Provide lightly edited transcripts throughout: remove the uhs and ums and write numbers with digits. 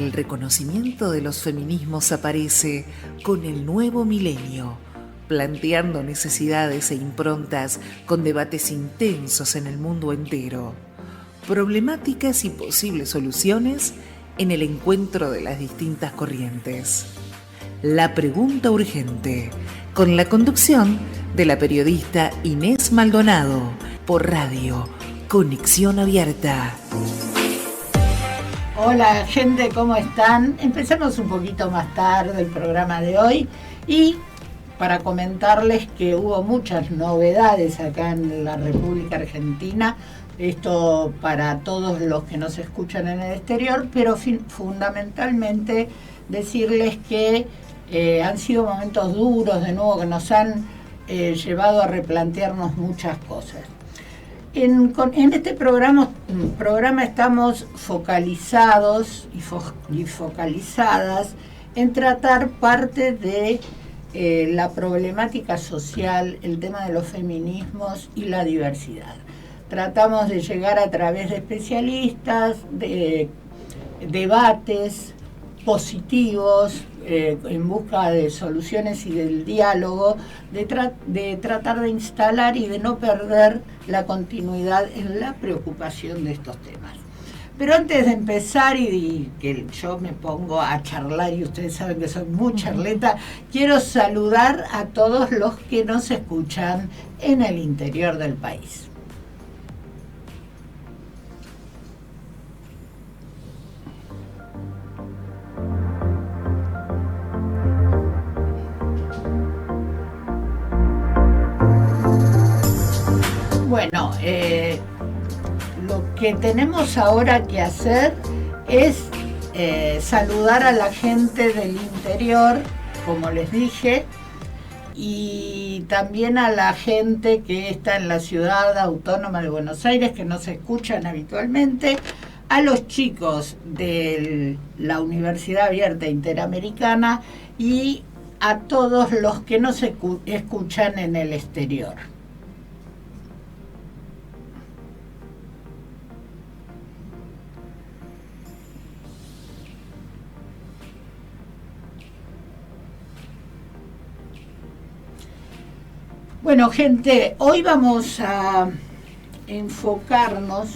El reconocimiento de los feminismos aparece con el nuevo milenio, planteando necesidades e improntas con debates intensos en el mundo entero, problemáticas y posibles soluciones en el encuentro de las distintas corrientes. La pregunta urgente, con la conducción de la periodista Inés Maldonado, por radio Conexión Abierta. Hola gente, ¿cómo están? Empezamos un poquito más tarde el programa de hoy y para comentarles que hubo muchas novedades acá en la República Argentina, esto para todos los que nos escuchan en el exterior, pero fundamentalmente decirles que han sido momentos duros, de nuevo, que nos han llevado a replantearnos muchas cosas. En este programa estamos focalizados y focalizadas en tratar parte de la problemática social, el tema de los feminismos y la diversidad. Tratamos de llegar a través de especialistas, de debates positivos, en busca de soluciones y del diálogo, de tratar de instalar y de no perder la continuidad en la preocupación de estos temas. Pero antes de empezar y que yo me pongo a charlar, y ustedes saben que soy muy charleta, quiero saludar a todos los que nos escuchan en el interior del país. Bueno, lo que tenemos ahora que hacer es saludar a la gente del interior, como les dije, y también a la gente que está en la ciudad autónoma de Buenos Aires, que nos escuchan habitualmente, a los chicos de la Universidad Abierta Interamericana y a todos los que nos escuchan en el exterior. Bueno, gente, hoy vamos a enfocarnos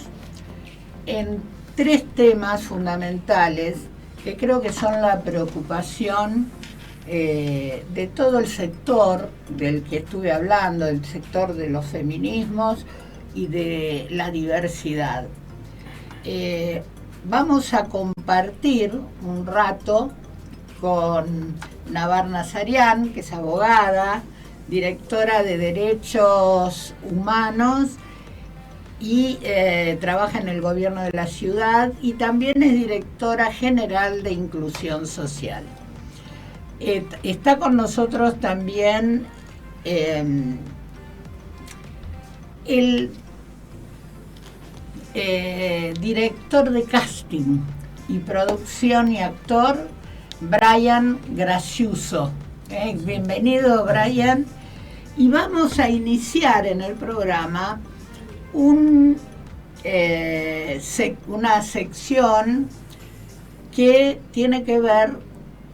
en tres temas fundamentales que creo que son la preocupación de todo el sector del que estuve hablando, el sector de los feminismos y de la diversidad. Vamos a compartir un rato con Navar Nazarian, que es abogada, directora de Derechos Humanos y trabaja en el gobierno de la ciudad y también es directora general de Inclusión Social. Está con nosotros también el director de casting y producción y actor, Brian Graciuso. Bienvenido, Brian. Y vamos a iniciar en el programa una sección que tiene que ver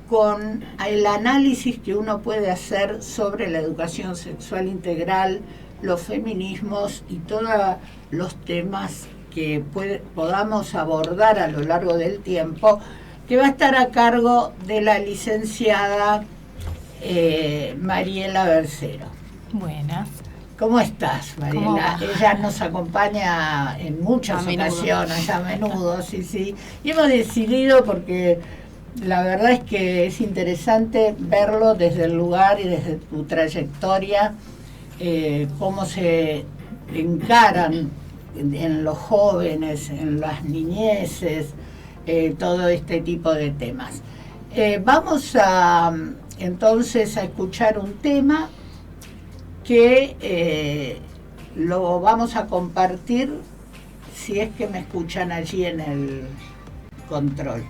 con el análisis que uno puede hacer sobre la educación sexual integral, los feminismos y todos los temas que podamos abordar a lo largo del tiempo, que va a estar a cargo de la licenciada Mariela Bercero. Buenas. ¿Cómo estás, Mariela? Ella nos acompaña en muchas ocasiones, a menudo, sí. Y hemos decidido, porque la verdad es que es interesante verlo desde el lugar y desde tu trayectoria, cómo se encaran en los jóvenes, en las niñeces, todo este tipo de temas. Vamos entonces a escuchar un tema que lo vamos a compartir, si es que me escuchan allí en el control.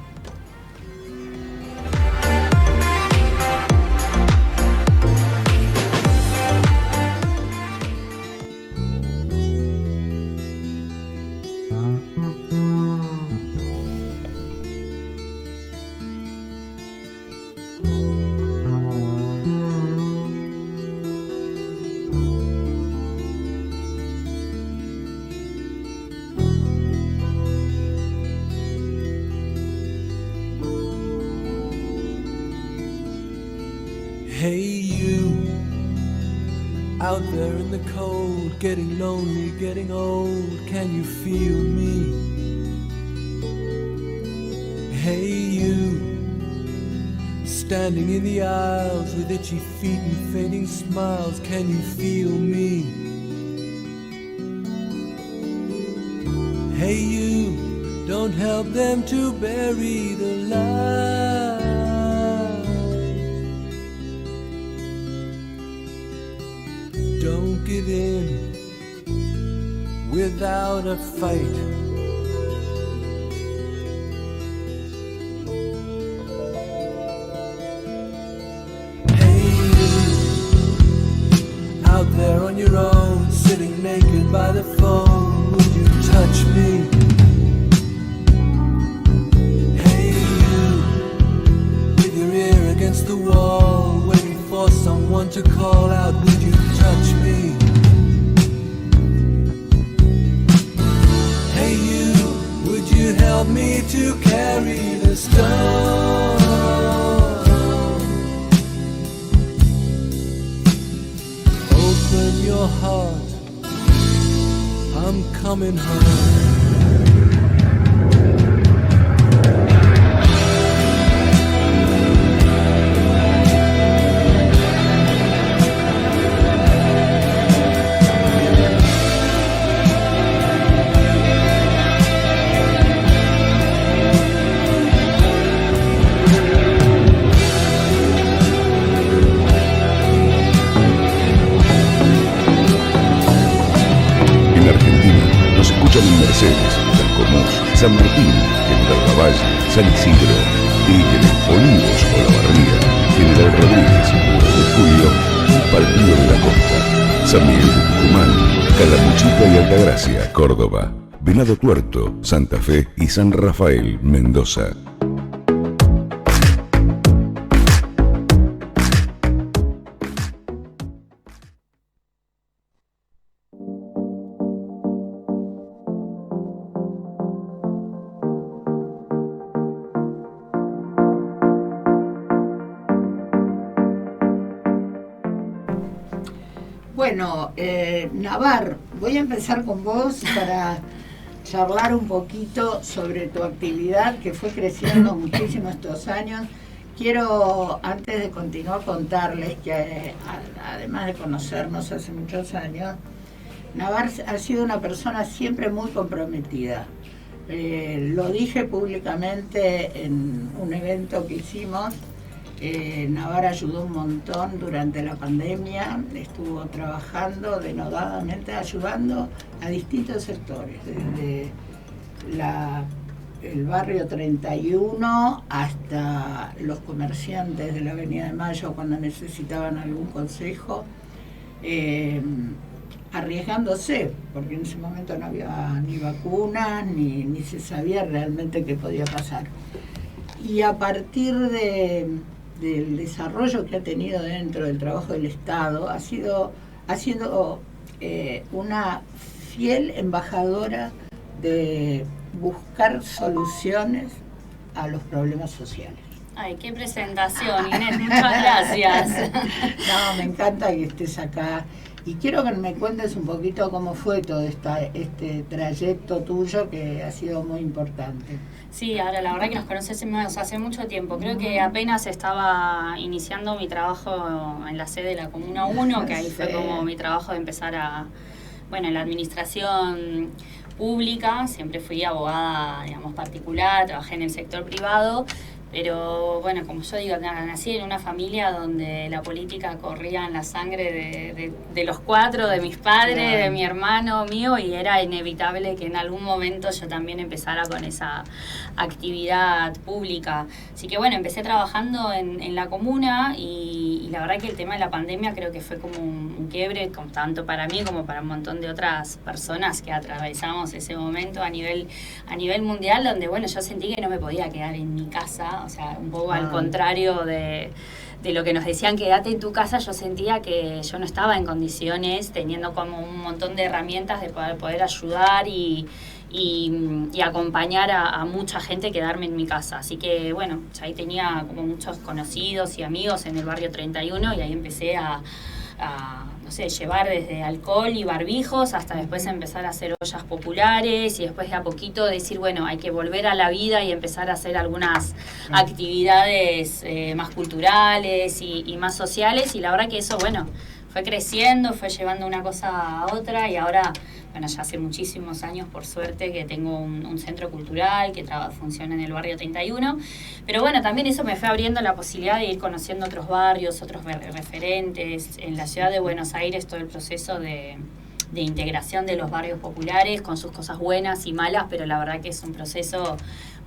Hey you, out there in the cold, getting lonely, getting old, can you feel me? Hey you, standing in the aisles with itchy feet and fading smiles, can you feel me? Hey you, don't help them to bury the light. Don't give in without a fight. Hey you, out there on your own, sitting naked by the phone, would you touch me? Hey you, with your ear against the wall, waiting for someone to call out, would you touch me? Hey you, would you help me to carry the stone? Open your heart, I'm coming home. En Mercedes, San Comús, San Martín, General Lavalle, San Isidro, Tigre, Olivos, Olavarría, General Rodríguez, 9 de Julio y Partido de la Costa, San Miguel de Tucumán, Calamuchita y Altagracia, Córdoba, Venado Tuerto, Santa Fe y San Rafael, Mendoza. Bueno, Navar, voy a empezar con vos para charlar un poquito sobre tu actividad que fue creciendo muchísimo estos años. Quiero, antes de continuar, contarles que además de conocernos hace muchos años, Navar ha sido una persona siempre muy comprometida. Lo dije públicamente en un evento que hicimos. Navar ayudó un montón durante la pandemia, estuvo trabajando denodadamente, ayudando a distintos sectores, desde el barrio 31 hasta los comerciantes de la Avenida de Mayo cuando necesitaban algún consejo, arriesgándose, porque en ese momento no había ni vacunas, ni se sabía realmente qué podía pasar. Y a partir del desarrollo que ha tenido dentro del trabajo del Estado, ha sido una fiel embajadora de buscar soluciones a los problemas sociales. Ay, qué presentación, Inés, muchas gracias. No, me encanta que estés acá. Y quiero que me cuentes un poquito cómo fue todo este trayecto tuyo que ha sido muy importante. Sí, ahora la verdad que nos conocemos hace mucho tiempo. Creo que apenas estaba iniciando mi trabajo en la sede de la Comuna 1, que ahí fue como mi trabajo de empezar en la administración pública. Siempre fui abogada, digamos, particular, trabajé en el sector privado. Pero bueno, como yo digo, nací en una familia donde la política corría en la sangre de los cuatro, de mis padres, de mi hermano, mío, y era inevitable que en algún momento yo también empezara con esa actividad pública. Así que bueno, empecé trabajando en la comuna y la verdad que el tema de la pandemia creo que fue como un quiebre, tanto para mí como para un montón de otras personas que atravesamos ese momento a nivel mundial, donde bueno, yo sentí que no me podía quedar en mi casa. O sea, un poco al contrario de lo que nos decían, quédate en tu casa, yo sentía que yo no estaba en condiciones, teniendo como un montón de herramientas de poder ayudar y y acompañar a mucha gente, quedarme en mi casa. Así que bueno, ahí tenía como muchos conocidos y amigos en el barrio 31 y ahí empecé a no sé, llevar desde alcohol y barbijos hasta después empezar a hacer ollas populares y después de a poquito decir, bueno, hay que volver a la vida y empezar a hacer algunas actividades más culturales y más sociales, y la verdad que eso, bueno, fue creciendo, fue llevando una cosa a otra, y ahora, bueno, ya hace muchísimos años, por suerte, que tengo un centro cultural que funciona en el barrio 31, pero bueno, también eso me fue abriendo la posibilidad de ir conociendo otros barrios, otros referentes. En la ciudad de Buenos Aires todo el proceso de integración de los barrios populares con sus cosas buenas y malas, pero la verdad que es un proceso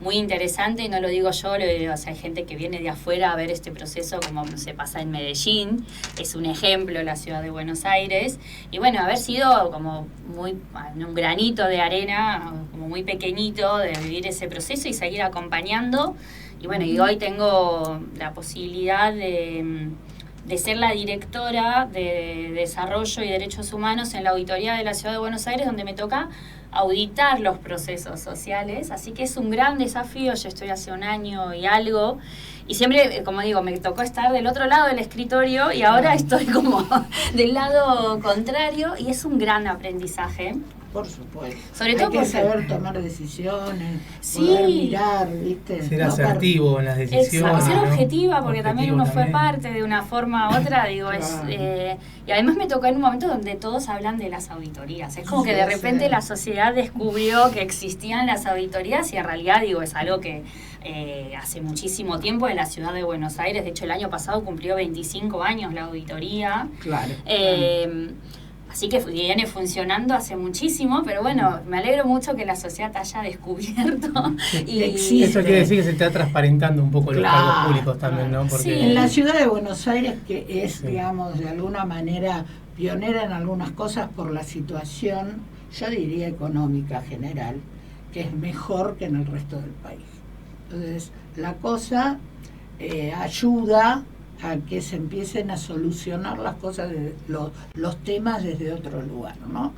muy interesante, y no lo digo yo, o sea, hay gente que viene de afuera a ver este proceso como se pasa en Medellín, es un ejemplo la ciudad de Buenos Aires, y bueno, haber sido como muy un granito de arena, como muy pequeñito, de vivir ese proceso y seguir acompañando, y bueno, y hoy tengo la posibilidad de ser la directora de Desarrollo y Derechos Humanos en la Auditoría de la Ciudad de Buenos Aires, donde me toca auditar los procesos sociales, así que es un gran desafío. Yo estoy hace 1 año y algo, y siempre, como digo, me tocó estar del otro lado del escritorio y ahora estoy como del lado contrario, y es un gran aprendizaje. Por supuesto. Sobre todo hay que porque saber tomar decisiones, sí, poder mirar, ¿viste? Ser asertivo en las decisiones. Ser ¿no? objetiva, porque también uno fue también. parte de una forma u otra, digo, Claro. y además me tocó en un momento donde todos hablan de las auditorías. Es como que de repente sí. la sociedad descubrió que existían las auditorías, y en realidad, digo, es algo que hace muchísimo tiempo en la ciudad de Buenos Aires. De hecho, el año pasado cumplió 25 años la auditoría. Claro. Así que viene funcionando hace muchísimo, pero bueno, me alegro mucho que la sociedad te haya descubierto. Y Existe. Eso quiere decir que se está transparentando un poco los Claro, cargos públicos también, ¿no? Porque Sí. En la ciudad de Buenos Aires, que es, Sí. digamos, de alguna manera pionera en algunas cosas por la situación, yo diría económica general, que es mejor que en el resto del país. Entonces, la cosa ayuda a que se empiecen a solucionar las cosas, los temas desde otro lugar, ¿no?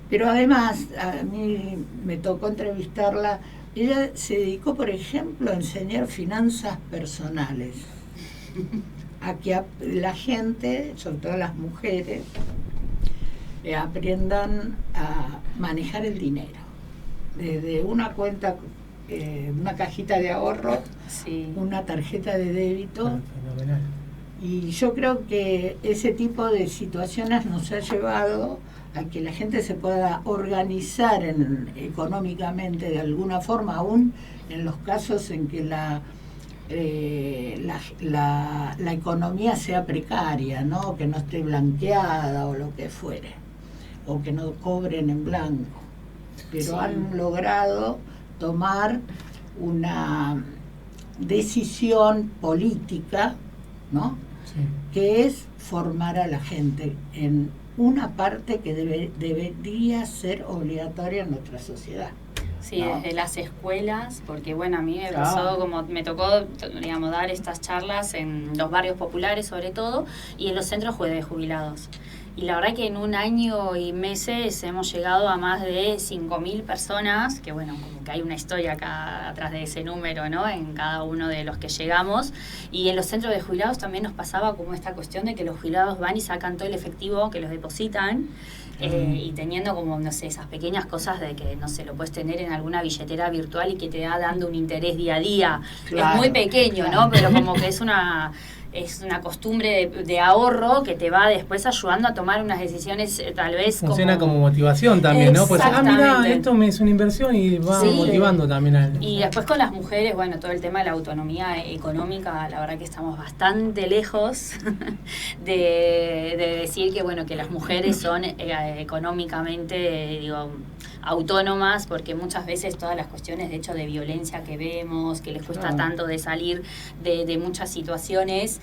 Pero además, a mí me tocó entrevistarla. Ella se dedicó, por ejemplo, a enseñar finanzas personales, a que la gente, sobre todo las mujeres, aprendan a manejar el dinero. Desde una cuenta, una cajita de ahorro, sí. una tarjeta de débito. Fenomenal. Y yo creo que ese tipo de situaciones nos ha llevado a que la gente se pueda organizar económicamente de alguna forma, aún en los casos en que la economía sea precaria, ¿no? Que no esté blanqueada o lo que fuere, o que no cobren en blanco. Pero Sí. han logrado tomar una decisión política, ¿no? Sí. Que es formar a la gente en una parte que debería ser obligatoria en nuestra sociedad. Sí, ¿no? desde las escuelas, porque bueno, a mí me Claro. pasó, como me tocó, digamos, dar estas charlas en los barrios populares sobre todo, y en los centros de jubilados. Y la verdad que en 1 año y meses hemos llegado a más de 5.000 personas, que bueno, como que hay una historia acá atrás de ese número, ¿no? En cada uno de los que llegamos. Y en los centros de jubilados también nos pasaba como esta cuestión de que los jubilados van y sacan todo el efectivo que los depositan, y teniendo como, no sé, esas pequeñas cosas de que, no sé, lo puedes tener en alguna billetera virtual y que te da dando un interés día a día. Claro, es muy pequeño, claro. ¿no? Pero como que es una costumbre de ahorro que te va después ayudando a tomar unas decisiones tal vez Funciona como motivación también, ¿no? Pues, mira, Exactamente. esto es una inversión y va Sí. motivando también al... Y después con las mujeres, bueno, todo el tema de la autonomía económica, la verdad que estamos bastante lejos de decir que, bueno, que las mujeres son económicamente, digo, autónomas, porque muchas veces todas las cuestiones, de hecho, de violencia que vemos, que les cuesta Claro. tanto de salir de muchas situaciones,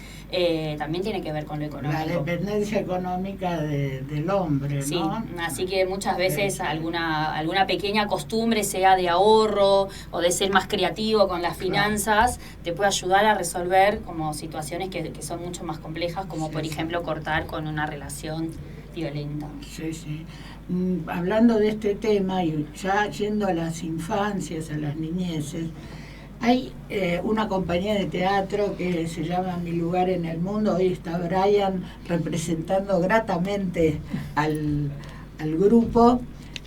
también tiene que ver con lo La económico. dependencia económica del hombre, Sí, ¿no? así que muchas veces alguna pequeña costumbre, sea de ahorro o de ser más creativo con las finanzas, te puede ayudar a resolver como situaciones que son mucho más complejas, como Sí, por sí. ejemplo cortar con una relación violenta. Sí, sí. Hablando de este tema y ya yendo a las infancias, a las niñeces, hay una compañía de teatro que se llama Mi Lugar en el Mundo. Hoy está Brian representando gratamente al grupo.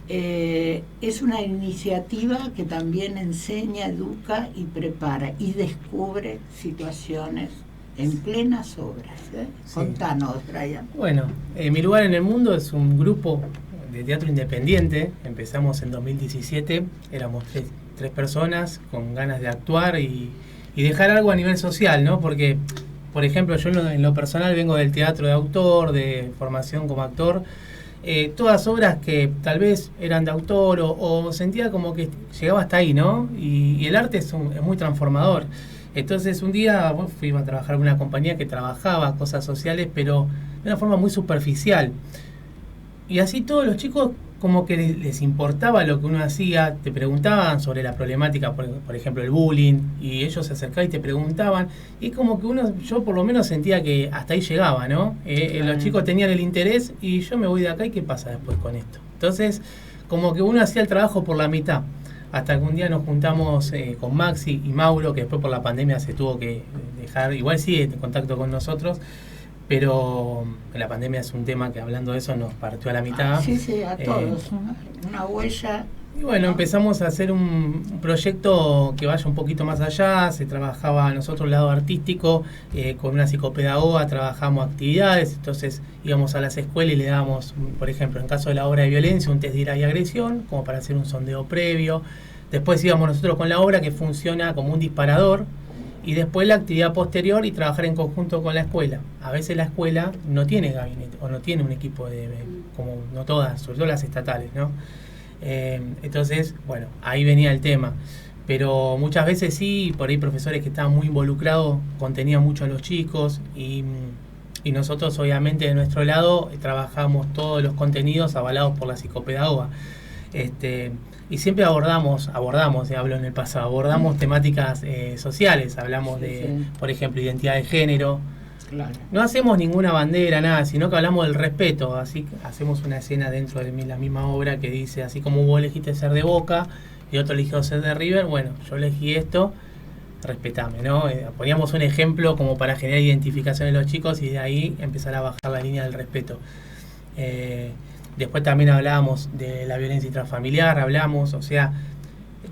Es una iniciativa que también enseña, educa y prepara y descubre situaciones en plenas obras. Sí. Contanos, Brian. Bueno, Mi Lugar en el Mundo es un grupo de teatro independiente. Empezamos en 2017, éramos tres personas con ganas de actuar y dejar algo a nivel social, ¿no? Porque, por ejemplo, yo en lo personal vengo del teatro de autor, de formación como actor. Todas obras que tal vez eran de autor o sentía como que llegaba hasta ahí, ¿no? Y el arte es muy transformador. Entonces un día fui a trabajar en una compañía que trabajaba cosas sociales, pero de una forma muy superficial. Y así todos los chicos como que les importaba lo que uno hacía, te preguntaban sobre la problemática, por ejemplo el bullying, y ellos se acercaban y te preguntaban, y como que yo por lo menos sentía que hasta ahí llegaba, ¿no? Los chicos tenían el interés y yo me voy de acá y ¿qué pasa después con esto? Entonces como que uno hacía el trabajo por la mitad, hasta que un día nos juntamos con Maxi y Mauro, que después por la pandemia se tuvo que dejar, igual sigue en contacto con nosotros, pero la pandemia es un tema que hablando de eso nos partió a la mitad. Sí, sí, a todos, una huella. Y bueno, empezamos a hacer un proyecto que vaya un poquito más allá. Se trabajaba nosotros el lado artístico, con una psicopedagoga trabajamos actividades, entonces íbamos a las escuelas y le dábamos, por ejemplo, en caso de la obra de violencia, un test de ira y agresión, como para hacer un sondeo previo. Después íbamos nosotros con la obra que funciona como un disparador, y después la actividad posterior y trabajar en conjunto con la escuela. A veces la escuela no tiene gabinete o no tiene un equipo como no todas, sobre todo las estatales, ¿no? Entonces, bueno, ahí venía el tema. Pero muchas veces sí, por ahí profesores que estaban muy involucrados contenían mucho a los chicos y nosotros obviamente de nuestro lado trabajamos todos los contenidos avalados por la psicopedagoga. Y siempre abordamos, hablo en el pasado, abordamos temáticas sociales, hablamos de, por ejemplo, identidad de género. Claro. No hacemos ninguna bandera, nada, sino que hablamos del respeto. Así que hacemos una escena dentro de la misma obra que dice, así como vos elegiste ser de Boca y otro eligió ser de River, bueno, yo elegí esto, respetame, ¿no? Poníamos un ejemplo como para generar identificación en los chicos y de ahí empezar a bajar la línea del respeto. Después también hablábamos de la violencia intrafamiliar, o sea,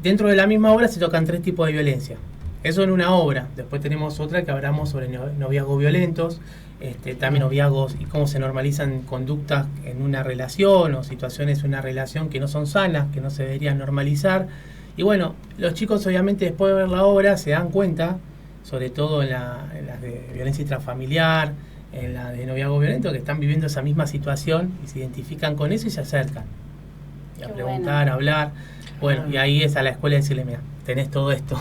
dentro de la misma obra se tocan 3 tipos de violencia. Eso en una obra. Después tenemos otra que hablamos sobre noviazgos violentos, también noviazgos y cómo se normalizan conductas en una relación o situaciones en una relación que no son sanas, que no se deberían normalizar. Y bueno, los chicos obviamente después de ver la obra se dan cuenta, sobre todo en las de violencia intrafamiliar, en la de noviazgo violento, que están viviendo esa misma situación y se identifican con eso y se acercan. Y a preguntar, a hablar. Bueno, y ahí es a la escuela decirle, mira, tenés todo esto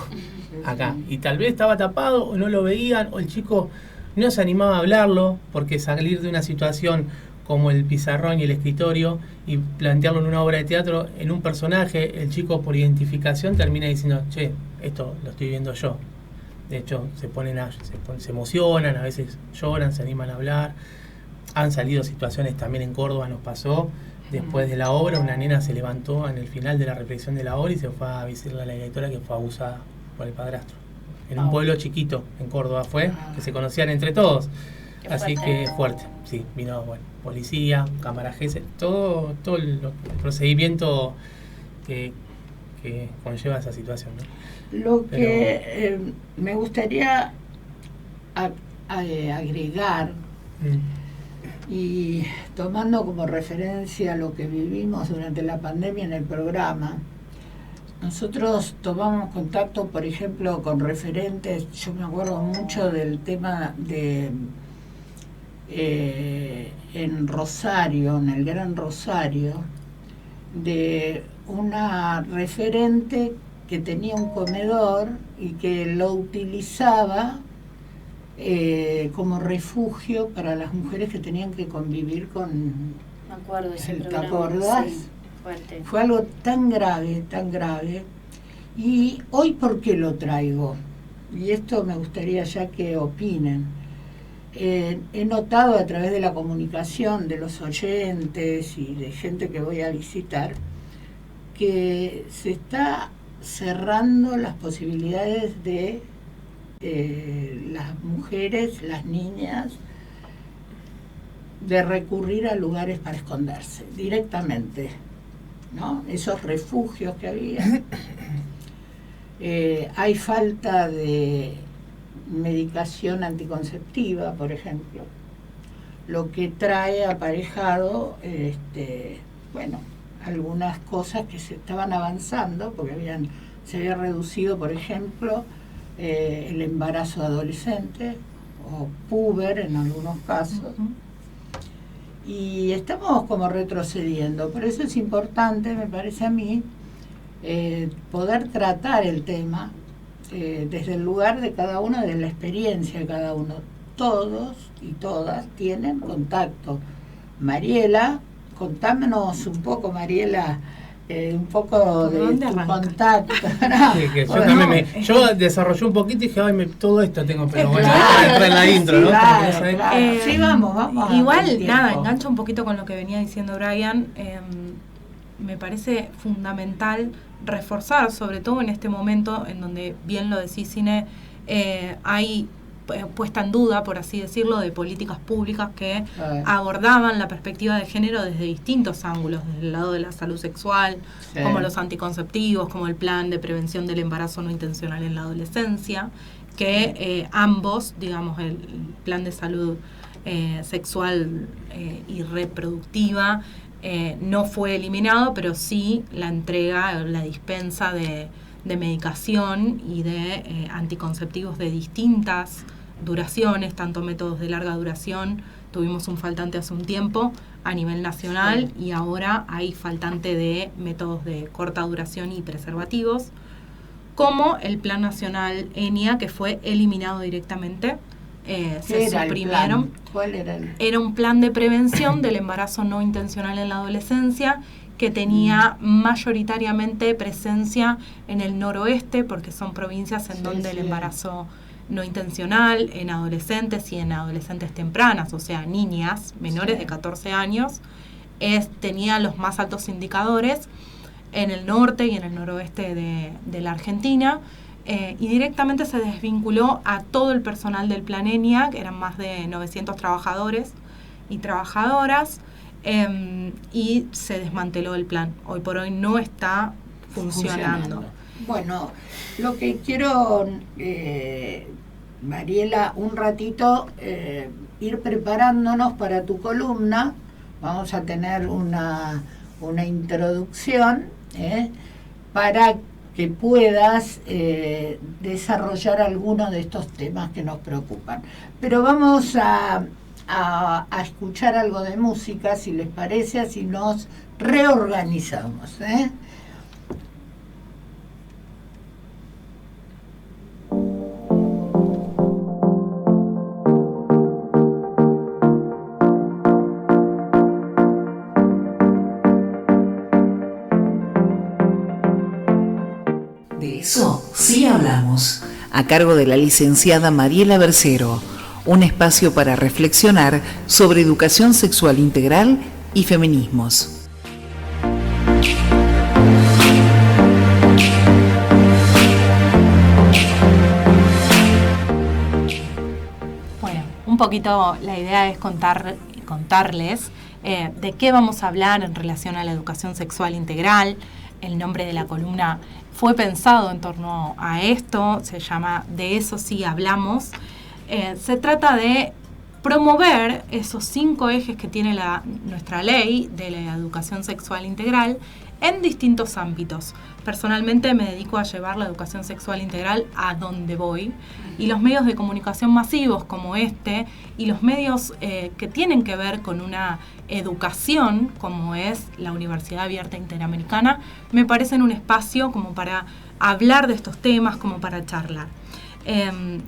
acá. Y tal vez estaba tapado o no lo veían o el chico no se animaba a hablarlo porque salir de una situación como el pizarrón y el escritorio y plantearlo en una obra de teatro, en un personaje, el chico por identificación termina diciendo, che, esto lo estoy viendo yo. De hecho, se emocionan, a veces lloran, se animan a hablar. Han salido situaciones también en Córdoba, nos pasó. Después de la obra, una nena se levantó en el final de la reflexión de la obra y se fue a visitar a la directora que fue abusada por el padrastro. En un pueblo chiquito, en Córdoba fue, que se conocían entre todos. Así que fuerte, sí, vino policía, cámara GS, todo el procedimiento que conlleva esa situación, ¿no? Lo que me gustaría agregar, y tomando como referencia lo que vivimos durante la pandemia en el programa, nosotros tomamos contacto, por ejemplo, con referentes. Yo me acuerdo mucho del tema de en Rosario, en el Gran Rosario, de una referente que tenía un comedor y que lo utilizaba como refugio para las mujeres que tenían que convivir con... Me acuerdo de ese ¿Te programa, acordás? sí, fuerte. Fue algo tan grave. Y hoy, ¿por qué lo traigo? Y esto me gustaría ya que opinen. he notado a través de la comunicación de los oyentes y de gente que voy a visitar que se está cerrando las posibilidades de las mujeres, las niñas, de recurrir a lugares para esconderse directamente, ¿no? Esos refugios que había. Hay falta de medicación anticonceptiva, por ejemplo, lo que trae aparejado algunas cosas que se estaban avanzando, porque se había reducido, por ejemplo, el embarazo adolescente o puber en algunos casos. Y estamos como retrocediendo. Por eso es importante, me parece a mí, poder tratar el tema desde el lugar de cada uno, de la experiencia de cada uno. Todos y todas tienen contacto. Mariela, contámonos un poco, Mariela, un poco de tu contacto. No, sí, que yo desarrollé un poquito y dije, todo esto tengo, pero bueno, entra en la intro, ¿no? Claro. Sí, vamos. Igual, nada, engancho un poquito con lo que venía diciendo Brian. Me parece fundamental reforzar, sobre todo en este momento en donde, bien lo decís, Cine, hay puesta en duda, por así decirlo, de políticas públicas que abordaban la perspectiva de género desde distintos ángulos, desde el lado de la salud sexual, como los anticonceptivos, como el plan de prevención del embarazo no intencional en la adolescencia, que ambos, digamos, el plan de salud sexual y reproductiva no fue eliminado, pero sí la entrega, la dispensa de medicación y de anticonceptivos de distintas duraciones, tanto métodos de larga duración. Tuvimos un faltante hace un tiempo a nivel nacional y ahora hay faltante de métodos de corta duración y preservativos, como el Plan Nacional ENIA, que fue eliminado directamente. Se suprimieron. ¿Cuál era el? Era un plan de prevención del embarazo no intencional en la adolescencia que tenía mayoritariamente presencia en el noroeste, porque son provincias en donde el embarazo no intencional en adolescentes y en adolescentes tempranas, o sea, niñas menores de 14 años, tenía los más altos indicadores en el norte y en el noroeste de la Argentina. Y directamente se desvinculó a todo el personal del Plan ENIA, que eran más de 900 trabajadores y trabajadoras, y se desmanteló el plan. Hoy por hoy no está funcionando. Bueno, lo que quiero, Mariela, un ratito ir preparándonos para tu columna. Vamos a tener una introducción para que puedas desarrollar algunos de estos temas que nos preocupan. Pero vamos a escuchar algo de música, si les parece, así nos reorganizamos. De eso sí hablamos, a cargo de la licenciada Mariela Bercero, un espacio para reflexionar sobre educación sexual integral y feminismos. Bueno, un poquito la idea es contarles de qué vamos a hablar en relación a la educación sexual integral. El nombre de la columna fue pensado en torno a esto, se llama De eso sí hablamos. Se trata de promover esos 5 ejes que tiene nuestra ley de la educación sexual integral en distintos ámbitos. Personalmente me dedico a llevar la educación sexual integral a donde voy, y los medios de comunicación masivos como este y los medios que tienen que ver con una educación como es la Universidad Abierta Interamericana me parecen un espacio como para hablar de estos temas, como para charlar.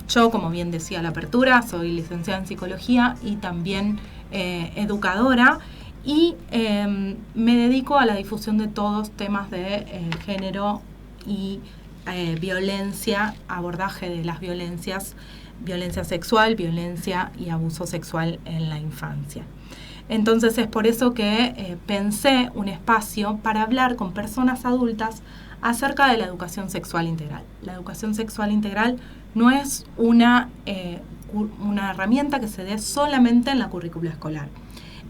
Yo, como bien decía la apertura, soy licenciada en psicología y también educadora, y me dedico a la difusión de todos temas de género y violencia, abordaje de las violencias violencia sexual, violencia y abuso sexual en la infancia. Entonces es por eso que pensé un espacio para hablar con personas adultas acerca de la educación sexual integral. La educación sexual integral no es una herramienta que se dé solamente en la currícula escolar.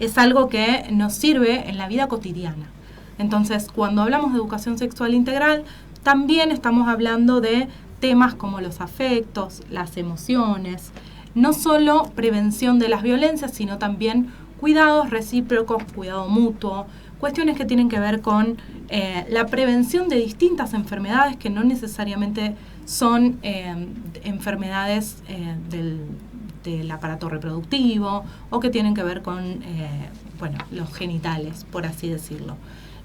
Es algo que nos sirve en la vida cotidiana. Entonces, cuando hablamos de educación sexual integral, también estamos hablando de temas como los afectos, las emociones, no solo prevención de las violencias, sino también cuidados recíprocos, cuidado mutuo, cuestiones que tienen que ver con la prevención de distintas enfermedades que no necesariamente son enfermedades del aparato reproductivo o que tienen que ver con los genitales, por así decirlo.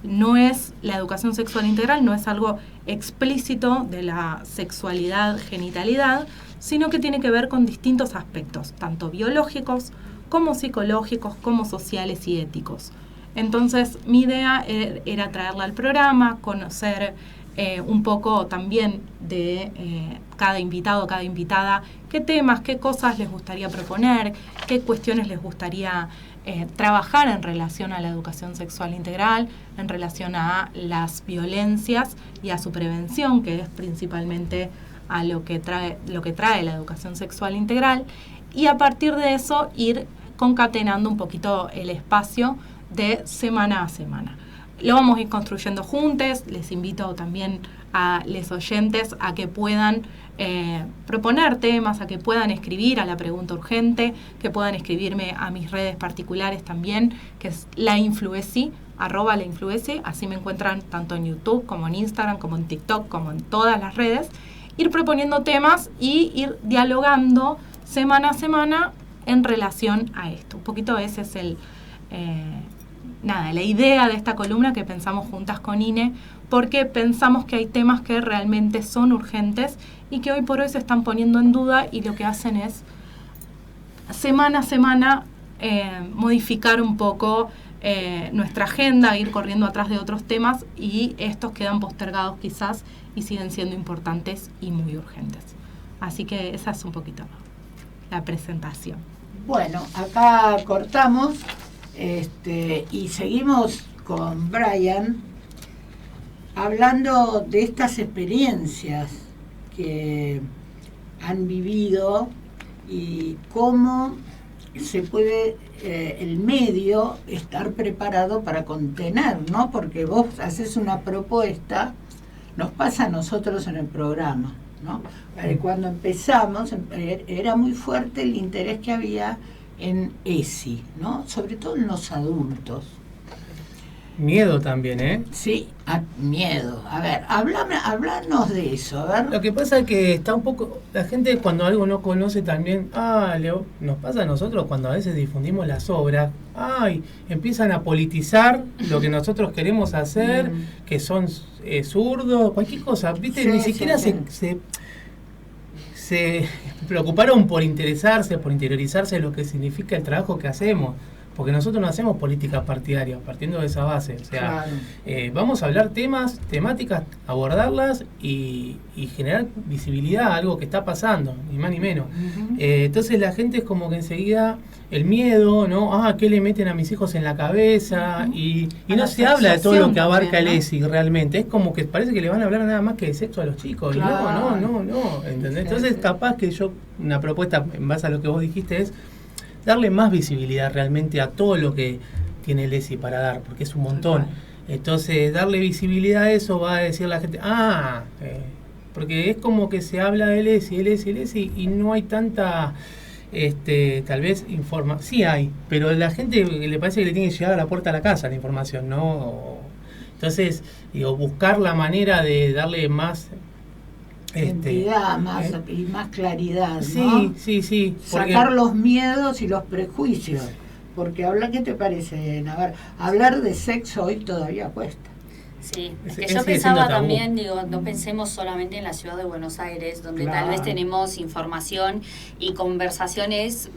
No es la educación sexual integral, no es algo explícito de la sexualidad, genitalidad, sino que tiene que ver con distintos aspectos, tanto biológicos como psicológicos, como sociales y éticos. Entonces, mi idea era traerla al programa, conocer un poco también de cada invitado, cada invitada, qué temas, qué cosas les gustaría proponer, qué cuestiones les gustaría trabajar en relación a la educación sexual integral, en relación a las violencias y a su prevención, que es principalmente a lo que trae la educación sexual integral, y a partir de eso ir concatenando un poquito el espacio de semana a semana. Lo vamos a ir construyendo juntos. Les invito también a los oyentes a que puedan proponer temas, a que puedan escribir a la pregunta urgente, que puedan escribirme a mis redes particulares también, que es @lainflueci, así me encuentran tanto en YouTube como en Instagram, como en TikTok, como en todas las redes. Ir proponiendo temas y ir dialogando semana a semana en relación a esto. Un poquito ese es la idea de esta columna que pensamos juntas con INE, porque pensamos que hay temas que realmente son urgentes y que hoy por hoy se están poniendo en duda, y lo que hacen es semana a semana modificar un poco nuestra agenda, ir corriendo atrás de otros temas, y estos quedan postergados quizás y siguen siendo importantes y muy urgentes. Así que esa es un poquito la presentación. Bueno, acá cortamos y seguimos con Brian hablando de estas experiencias que han vivido y cómo se puede el medio estar preparado para contener, ¿no? Porque vos haces una propuesta, nos pasa a nosotros en el programa, ¿no? Cuando empezamos era muy fuerte el interés que había en ESI, ¿no? Sobre todo en los adultos. Miedo también, ¿eh? Sí, miedo. A ver, háblanos de eso, a ver. Lo que pasa es que está un poco... La gente cuando algo no conoce también... nos pasa a nosotros cuando a veces difundimos las obras. Empiezan a politizar lo que nosotros queremos hacer, que son zurdos, cualquier cosa. ¿Viste? Ni siquiera se preocuparon por interesarse, por interiorizarse de lo que significa el trabajo que hacemos. Porque nosotros no hacemos políticas partidarias, partiendo de esa base. O sea, claro. Vamos a hablar temáticas, abordarlas y generar visibilidad a algo que está pasando, ni más ni menos. Uh-huh. Entonces la gente es como que enseguida el miedo, ¿no? ¿Qué le meten a mis hijos en la cabeza? Uh-huh. Y no se habla de todo lo que abarca también, ¿no? El ESI realmente. Es como que parece que le van a hablar nada más que de sexo a los chicos. Claro. Y no. ¿Entendés? Entonces capaz que una propuesta en base a lo que vos dijiste es darle más visibilidad realmente a todo lo que tiene el ESI para dar, porque es un montón. Entonces, darle visibilidad a eso va a decir la gente, porque es como que se habla del ESI, y no hay tanta, tal vez, sí hay, pero la gente le parece que le tiene que llegar a la puerta de la casa la información, ¿no? Entonces, buscar la manera de darle más... entidad y más claridad, ¿no? Sí. Sacar los miedos y los prejuicios. Porque ¿qué te parece, Navarra? Hablar de sexo hoy todavía cuesta. Sí, es que yo pensaba también, no pensemos solamente en la ciudad de Buenos Aires, donde tal vez tenemos información y conversaciones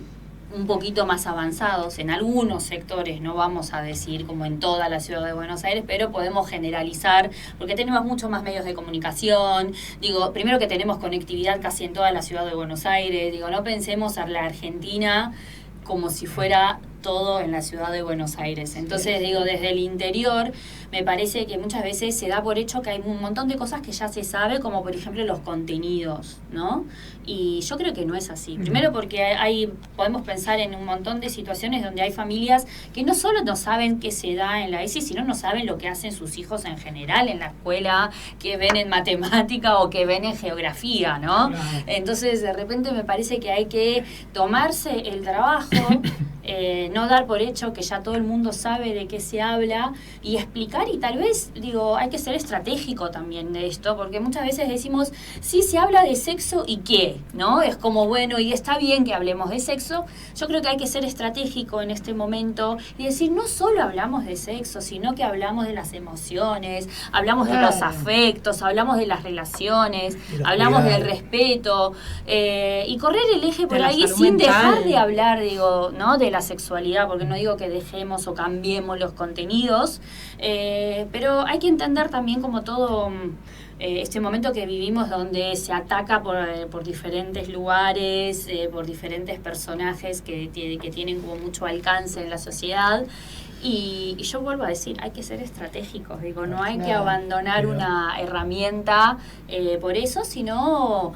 un poquito más avanzados en algunos sectores, no vamos a decir como en toda la ciudad de Buenos Aires, pero podemos generalizar, porque tenemos muchos más medios de comunicación. Digo, primero que tenemos conectividad casi en toda la ciudad de Buenos Aires. Digo, no pensemos a la Argentina como si fuera todo en la ciudad de Buenos Aires. Entonces, digo, desde el interior me parece que muchas veces se da por hecho que hay un montón de cosas que ya se sabe, como por ejemplo los contenidos, ¿no? Y yo creo que no es así. Primero porque podemos pensar en un montón de situaciones donde hay familias que no solo no saben qué se da en la ESI, sino no saben lo que hacen sus hijos en general en la escuela, que ven en matemática o que ven en geografía, ¿no? Claro. Entonces, de repente me parece que hay que tomarse el trabajo, no dar por hecho que ya todo el mundo sabe de qué se habla y explicar, y tal vez, digo, hay que ser estratégico también de esto, porque muchas veces decimos, sí, se habla de sexo y qué, ¿no? Es como, bueno, y está bien que hablemos de sexo. Yo creo que hay que ser estratégico en este momento y decir, no solo hablamos de sexo, sino que hablamos de las emociones, hablamos de los afectos, hablamos de las relaciones, hablamos del respeto, y correr el eje por ahí sin dejar de hablar, digo, ¿no? De la sexualidad, porque no digo que dejemos o cambiemos los contenidos, pero hay que entender también como todo este momento que vivimos donde se ataca por diferentes lugares, por diferentes personajes que tienen como mucho alcance en la sociedad. Y yo vuelvo a decir, hay que ser estratégicos, digo, no hay que abandonar una herramienta por eso, sino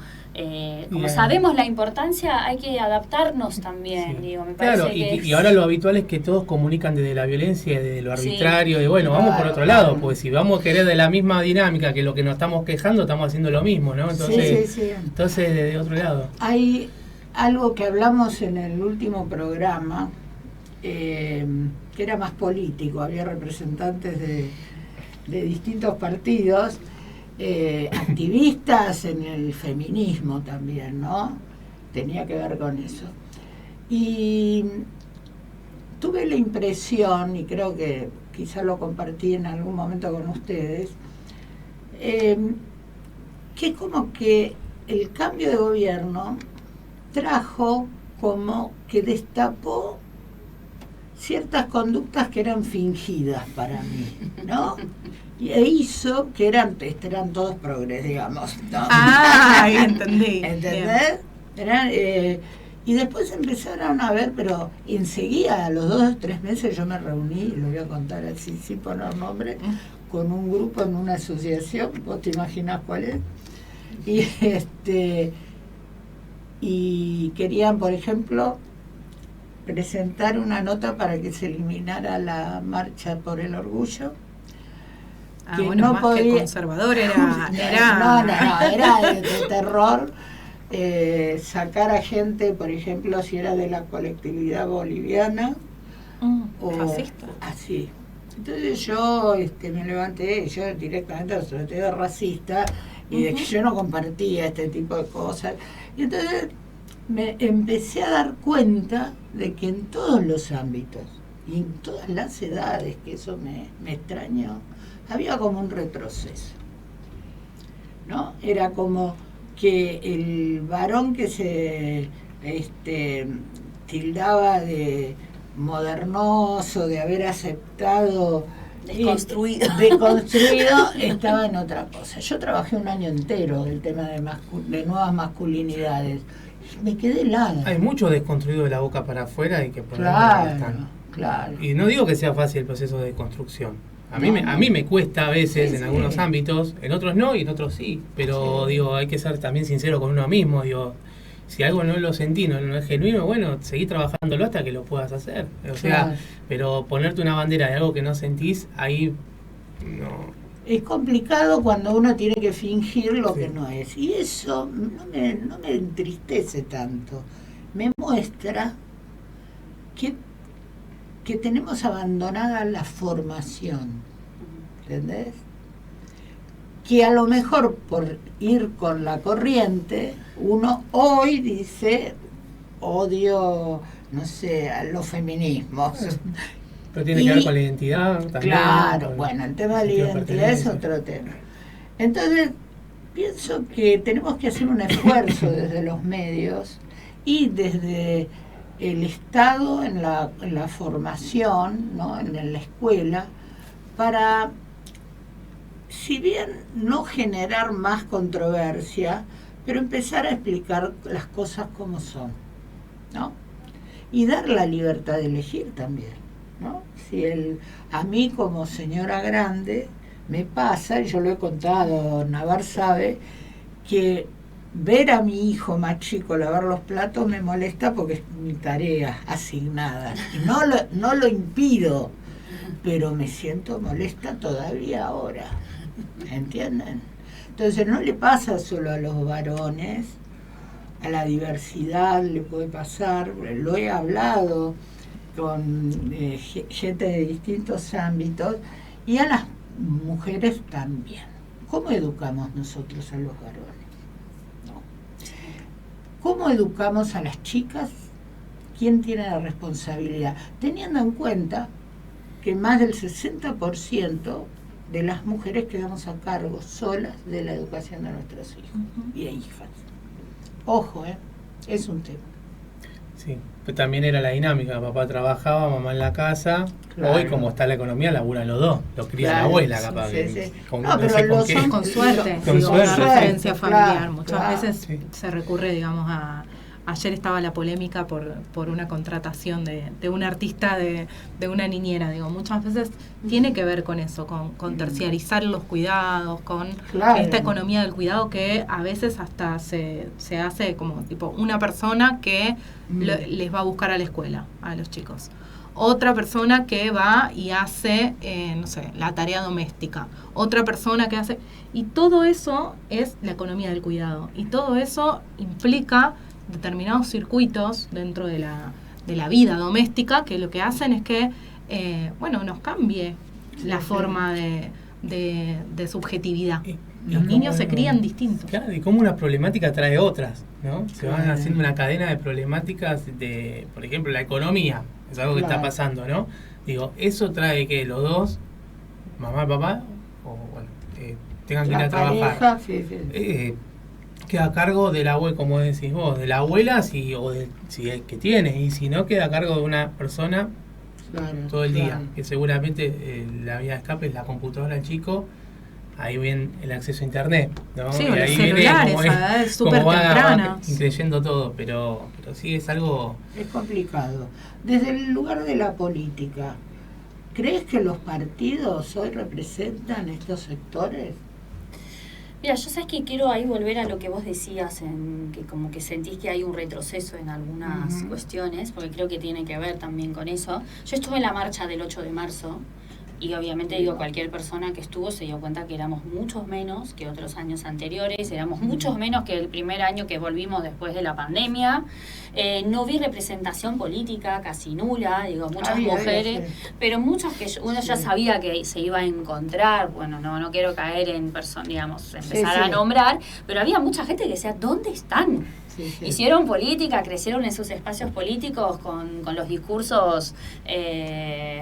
como sabemos la importancia, hay que adaptarnos también, digo, me parece que y ahora lo habitual es que todos comunican desde la violencia, desde lo arbitrario, de bueno, vamos por otro lado, pues si vamos a querer de la misma dinámica que lo que nos estamos quejando, estamos haciendo lo mismo, ¿no? Entonces, entonces de otro lado. Hay algo que hablamos en el último programa, que era más político, había representantes de distintos partidos, activistas en el feminismo también, ¿no? Tenía que ver con eso. Y tuve la impresión, y creo que quizá lo compartí en algún momento con ustedes, que como que el cambio de gobierno trajo como que destapó ciertas conductas que eran fingidas para mí, ¿no? Y hizo que eran todos progres, digamos, ¿no? Ah, entendí. ¿Entendés? Y después empezaron a ver, pero enseguida, a los 2 o 3 meses, yo me reuní, lo voy a contar así, sin poner nombre, con un grupo en una asociación, vos te imaginás cuál es, y querían, por ejemplo, presentar una nota para que se eliminara la marcha por el orgullo. Que bueno, no más podía, que conservador era de terror, sacar a gente, por ejemplo, si era de la colectividad boliviana o fascista. Así. Entonces yo me levanté, yo directamente lo traté de racista y de que yo no compartía este tipo de cosas. Y entonces me empecé a dar cuenta de que en todos los ámbitos y en todas las edades, que eso me extrañó, había como un retroceso, ¿no? Era como que el varón que se tildaba de modernoso, de haber aceptado deconstruido estaba en otra cosa. Yo trabajé un año entero del tema de nuevas masculinidades y me quedé helada. Hay mucho desconstruido de la boca para afuera y que por claro. Y no digo que sea fácil el proceso de construcción. A mí me cuesta a veces en algunos ámbitos, en otros no y en otros sí, pero digo, hay que ser también sincero con uno mismo, digo, si algo no lo sentí, no es genuino, bueno, seguí trabajándolo hasta que lo puedas hacer. O sea, pero ponerte una bandera de algo que no sentís, ahí no. Es complicado cuando uno tiene que fingir lo que no es. Y eso no me entristece tanto. Me muestra que tenemos abandonada la formación, ¿entendés? Que a lo mejor por ir con la corriente, uno hoy dice, odio, no sé, a los feminismos. Pero tiene que ver con la identidad también. Claro, bueno, el tema de la identidad es otro tema. Entonces, pienso que tenemos que hacer un esfuerzo desde los medios y desde el Estado en la formación, ¿no? En la escuela, para, si bien no generar más controversia, pero empezar a explicar las cosas como son, ¿no? Y dar la libertad de elegir también, ¿no? Si a mí como señora grande me pasa, y yo lo he contado, Navar sabe, que ver a mi hijo más chico lavar los platos me molesta porque es mi tarea asignada. Y no lo impido, pero me siento molesta todavía ahora. ¿Entienden? Entonces no le pasa solo a los varones, a la diversidad le puede pasar, lo he hablado con gente de distintos ámbitos, y a las mujeres también. ¿Cómo educamos nosotros a los varones? ¿No? ¿Cómo educamos a las chicas? ¿Quién tiene la responsabilidad? Teniendo en cuenta que más del 60% de las mujeres quedamos a cargo solas de la educación de nuestros hijos y hijas. Ojo, es un tema. Sí, pero también era la dinámica, papá trabajaba, mamá en la casa. Claro. Hoy, como está la economía, laburan los dos, los cría la abuela, capaz. Sí. Con suerte, con una referencia familiar. Muchas veces sí. Se recurre, digamos, a... Ayer estaba la polémica por una contratación de un artista de una niñera. Digo, muchas veces tiene que ver con eso, con terciarizar los cuidados, con esta economía del cuidado que a veces hasta se hace como tipo una persona que les va a buscar a la escuela, a los chicos. Otra persona que va y hace, no sé, la tarea doméstica. Otra persona que hace... Y todo eso es la economía del cuidado. Y todo eso implica determinados circuitos dentro de la vida doméstica que lo que hacen es que nos cambie la forma de subjetividad. Los niños se crían distintos. Claro, y como una problemática trae otras, ¿no? Se van haciendo una cadena de problemáticas por ejemplo, la economía, es algo que está pasando, ¿no? Digo, eso trae que los dos, mamá, papá, tengan que ir a trabajar. Queda a cargo de la abuela, como decís vos, de la abuela si es que tiene, y si no, queda a cargo de una persona todo el día, que seguramente la vía de escape es la computadora del chico, ahí viene el acceso a internet, ¿no? Sí, y los ahí celulares, viene es súper temprana. Increyendo todo, pero sí es algo... Es complicado. Desde el lugar de la política, ¿crees que los partidos hoy representan estos sectores? Mira, yo sé que quiero ahí volver a lo que vos decías, que como que sentís que hay un retroceso en algunas cuestiones, porque creo que tiene que ver también con eso. Yo estuve en la marcha del 8 de marzo y obviamente cualquier persona que estuvo se dio cuenta que éramos muchos menos que otros años anteriores, éramos muchos menos que el primer año que volvimos después de la pandemia. No vi representación política, casi nula, muchas mujeres, pero muchas que uno ya sabía que se iba a encontrar. Bueno, no quiero caer en empezar a nombrar, pero había mucha gente que decía, ¿dónde están? Hicieron política, crecieron en sus espacios políticos con los discursos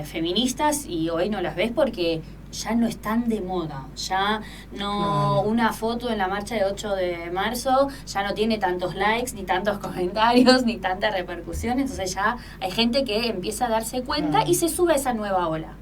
feministas, y hoy no las ves porque ya no están de moda, ya no, una foto en la marcha de 8 de marzo ya no tiene tantos likes, ni tantos comentarios, ni tanta repercusión. Entonces ya hay gente que empieza a darse cuenta y se sube a esa nueva ola.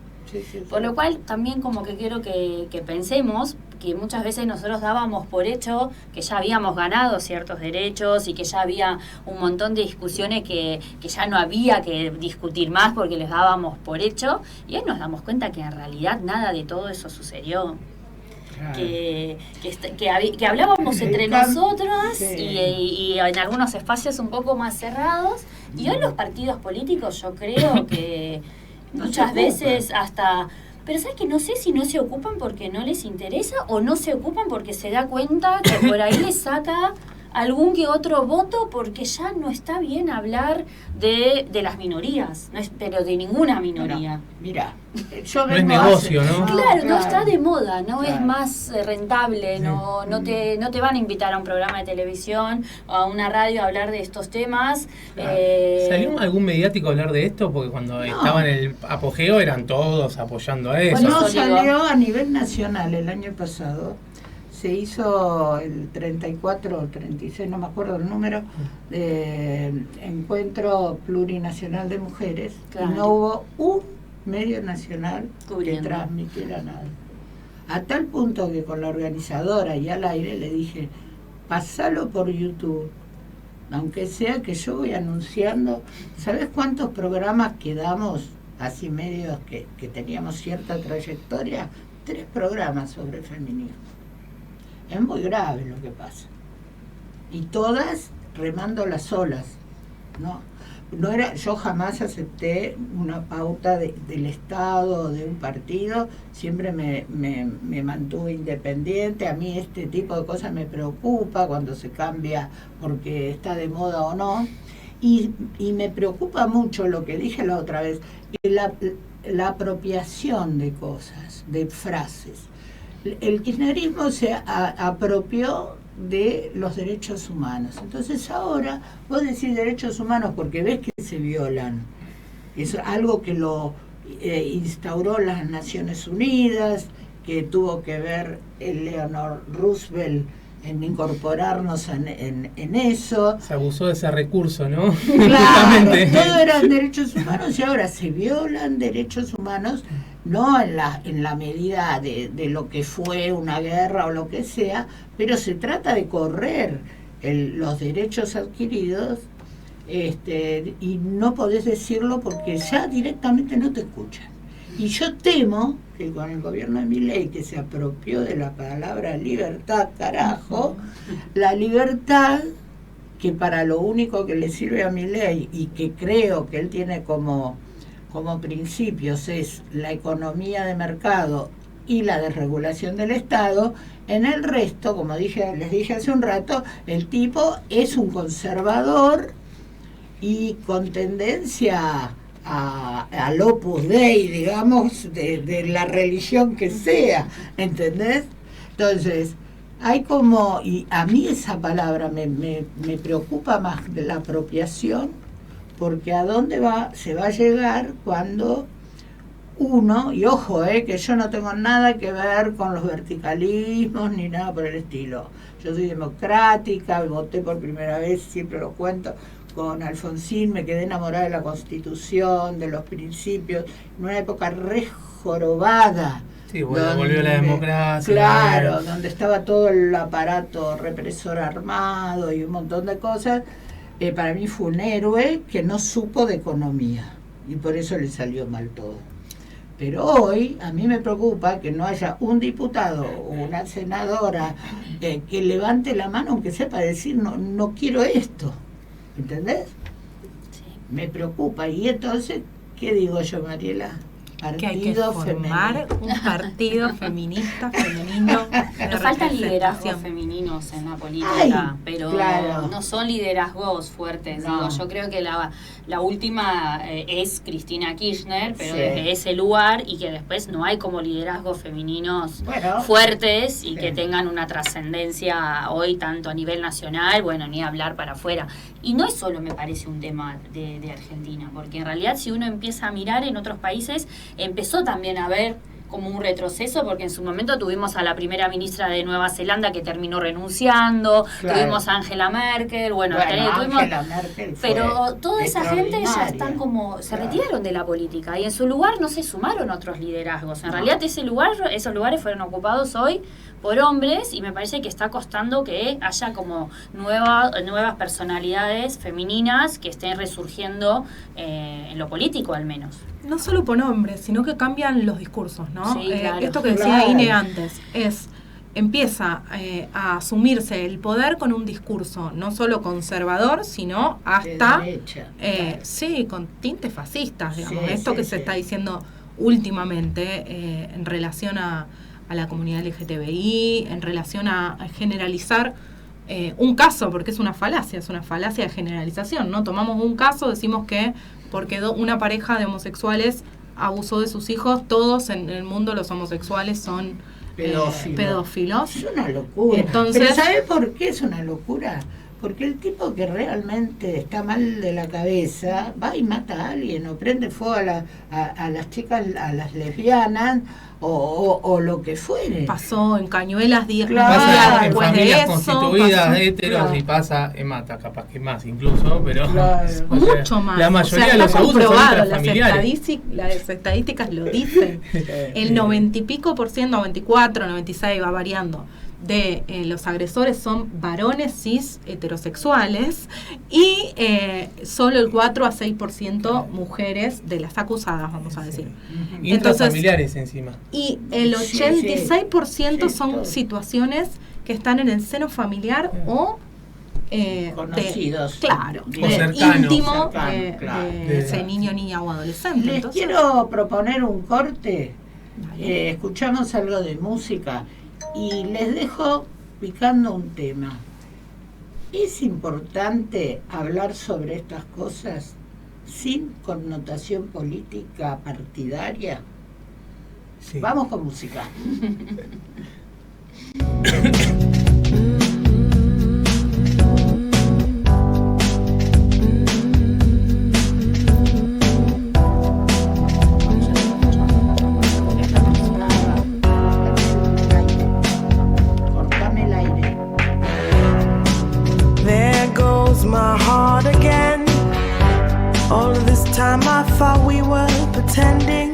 Por lo cual también como que quiero que pensemos que muchas veces nosotros dábamos por hecho que ya habíamos ganado ciertos derechos y que ya había un montón de discusiones que ya no había que discutir más porque les dábamos por hecho, y hoy nos damos cuenta que en realidad nada de todo eso sucedió. Que hablábamos entre nosotros y en algunos espacios un poco más cerrados, y hoy los partidos políticos yo creo que muchas veces hasta... Pero ¿sabes que no sé si no se ocupan porque no les interesa o no se ocupan porque se da cuenta que por ahí les saca algún que otro voto, porque ya no está bien hablar de las minorías, pero de ninguna minoría? Mira, yo no es negocio, ¿no? Claro, no está de moda, no es más rentable, no te van a invitar a un programa de televisión o a una radio a hablar de estos temas. ¿Salió algún mediático a hablar de esto? Porque cuando estaba en el apogeo eran todos apoyando a eso. No salió a nivel nacional el año pasado. se hizo el 34 o 36, no me acuerdo el número, de Encuentro Plurinacional de Mujeres, Claro. y no hubo un medio nacional que Cubriendo. transmitiera nada. A tal punto que con la organizadora y al aire le dije, pasalo por YouTube, aunque sea que yo voy anunciando. ¿Sabes cuántos programas quedamos, así medios que teníamos cierta trayectoria? 3 programas sobre feminismo. Es muy grave lo que pasa. Y todas remando las olas, ¿no? No era, yo jamás acepté una pauta del Estado o de un partido, siempre me mantuve independiente. A mí este tipo de cosas me preocupa cuando se cambia porque está de moda o no. Y me preocupa mucho lo que dije la otra vez, que la apropiación de cosas, de frases. El kirchnerismo se apropió de los derechos humanos. Entonces ahora vos decís derechos humanos porque ves que se violan. Es algo que lo instauró las Naciones Unidas, que tuvo que ver Eleanor Roosevelt en incorporarnos en eso. Se abusó de ese recurso, ¿no? Claro, todo eran derechos humanos y ahora se violan derechos humanos, no en la medida de lo que fue una guerra o lo que sea, pero se trata de correr los derechos adquiridos, y no podés decirlo porque ya directamente no te escuchan. Y yo temo que con el gobierno de Milei, que se apropió de la palabra libertad, carajo, la libertad que para lo único que le sirve a Milei y que creo que él tiene como principios es la economía de mercado y la desregulación del Estado. En el resto, como les dije hace un rato, el tipo es un conservador y con tendencia al Opus Dei, digamos, de la religión que sea, ¿entendés? Entonces, hay como, y a mí esa palabra me preocupa más de la apropiación, porque a dónde se va a llegar cuando uno, y ojo, que yo no tengo nada que ver con los verticalismos ni nada por el estilo. Yo soy democrática, voté por primera vez, siempre lo cuento, con Alfonsín, me quedé enamorada de la Constitución, de los principios, en una época re jorobada. Sí, volvió la democracia. Claro, donde estaba todo el aparato represor armado y un montón de cosas. Para mí fue un héroe que no supo de economía y por eso le salió mal todo. Pero hoy a mí me preocupa que no haya un diputado o una senadora que levante la mano aunque sepa decir no quiero esto. ¿Entendés? Sí. Me preocupa. Y entonces, ¿qué digo yo, Mariela? Que hay que formar un partido feminista, femenino. Nos faltan liderazgos femeninos en la política, pero claro, no son liderazgos fuertes. No. Digo, yo creo que la última es Cristina Kirchner, pero Sí. desde ese lugar, y que después no hay como liderazgos femeninos Bueno, fuertes y sí. que tengan una trascendencia hoy tanto a nivel nacional, bueno, ni hablar para afuera. Y no es solo, me parece, un tema de Argentina, porque en realidad si uno empieza a mirar en otros países, empezó también a haber como un retroceso, porque en su momento tuvimos a la primera ministra de Nueva Zelanda que terminó renunciando, Claro. tuvimos a Angela Merkel, tuvimos, Angela Merkel fue pero toda esa gente ya extraordinaria. están como, se Claro. retiraron de la política y en su lugar no se sumaron otros liderazgos. En realidad esos lugares fueron ocupados hoy por hombres y me parece que está costando que haya como nuevas personalidades femeninas que estén resurgiendo en lo político al menos. No solo por hombres, sino que cambian los discursos, ¿no? Sí, claro. Esto que decía Claro. Ine antes, empieza a asumirse el poder con un discurso no solo conservador, sino hasta, De derecha, sí, con tintes fascistas, digamos. Sí, Esto sí, que se sí. está diciendo últimamente en relación a la comunidad LGTBI, en relación a generalizar un caso, porque es una falacia de generalización, ¿no? Tomamos un caso, decimos que porque una pareja de homosexuales abusó de sus hijos, todos en el mundo los homosexuales son pedófilos. Es una locura. Entonces- ¿Pero sabe por qué es una locura? porque el tipo que realmente está mal de la cabeza va y mata a alguien o prende fuego a las chicas, a las lesbianas o lo que fuere. Pasó en Cañuelas 10 Claro. días Pasa en después de familias eso. constituidas, pasó- heteros, claro. y pasa en Mata, capaz que más incluso, pero Claro. o sea, Mucho más. la mayoría O sea, de los está abusos son comprobado, las intrafamiliares. estadísticas lo dicen. El 90 y pico por ciento, 94, 96, va variando, de los agresores son varones cis heterosexuales y solo el 4 a 6% mujeres de las acusadas, vamos a decir. Intrafamiliares encima. Y el Sí, 86% sí, son todo. situaciones que están en el seno familiar o Conocidos. claro, O de cercanos. íntimo Cercano, claro. de ese niño, niña o adolescente. Les Entonces, quiero proponer un corte. Dale. Escuchamos algo de música y les dejo picando un tema. ¿Es importante hablar sobre estas cosas sin connotación política partidaria? Sí. Vamos con música. Cortame el aire. There goes my heart again. All of this time I thought we were pretending.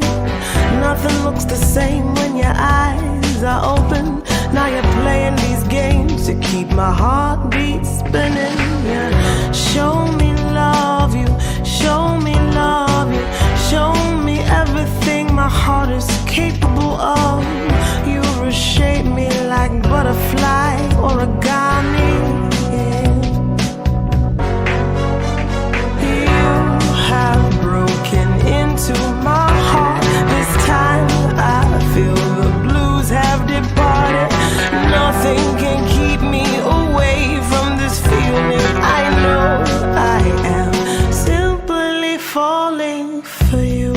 Nothing looks the same when your eyes are open. Now you're playing these games to keep my heartbeat spinning. Yeah. Show me love you, show me love you, show me everything my heart is capable of. You reshape me like butterfly origami. You have broken into my heart. This time I feel the blues have departed. Nothing can keep me away from this feeling. I know I am simply falling for you.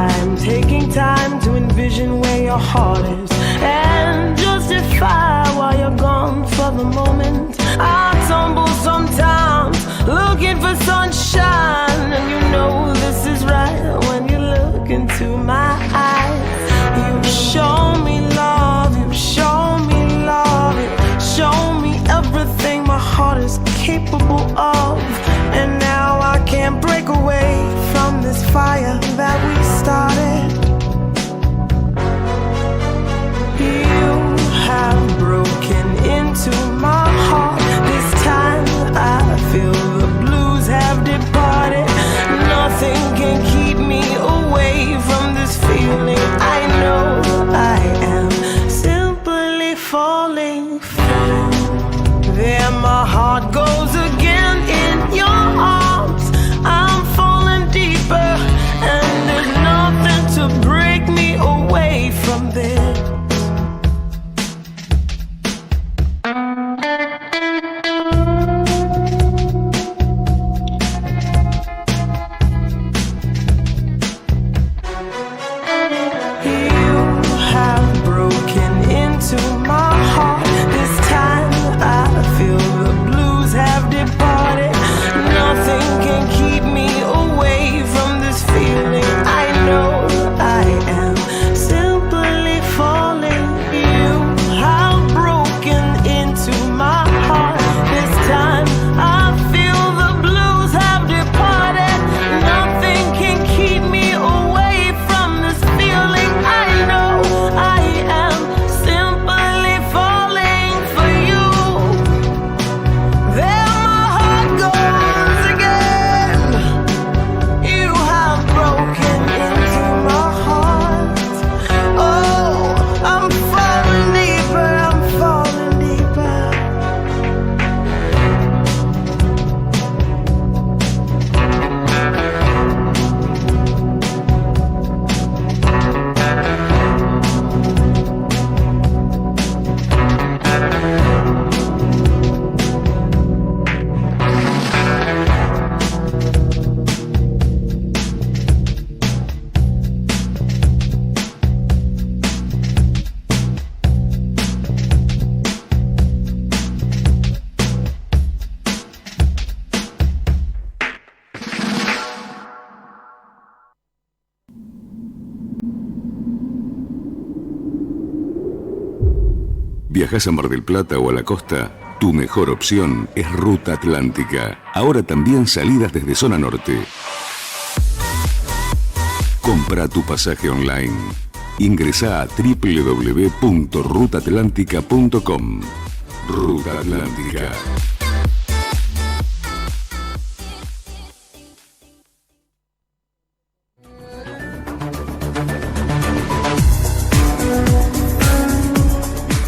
I'm taking time to envision where your heart is and justify why you're gone for the moment. I tumble sometimes looking for sunshine, and you know this is right when you look into my eyes. You show me love, you show me love, you show me everything my heart is capable of. And now I can't break away from this fire that we started. You have broken into my heart. This time I feel the blues have departed. Nothing can keep me away from this ¿Viajás a Mar del Plata o a la costa? Tu mejor opción es Ruta Atlántica. Ahora también salidas desde zona norte. Compra tu pasaje online. Ingresá a www.rutaatlantica.com. Ruta Atlántica.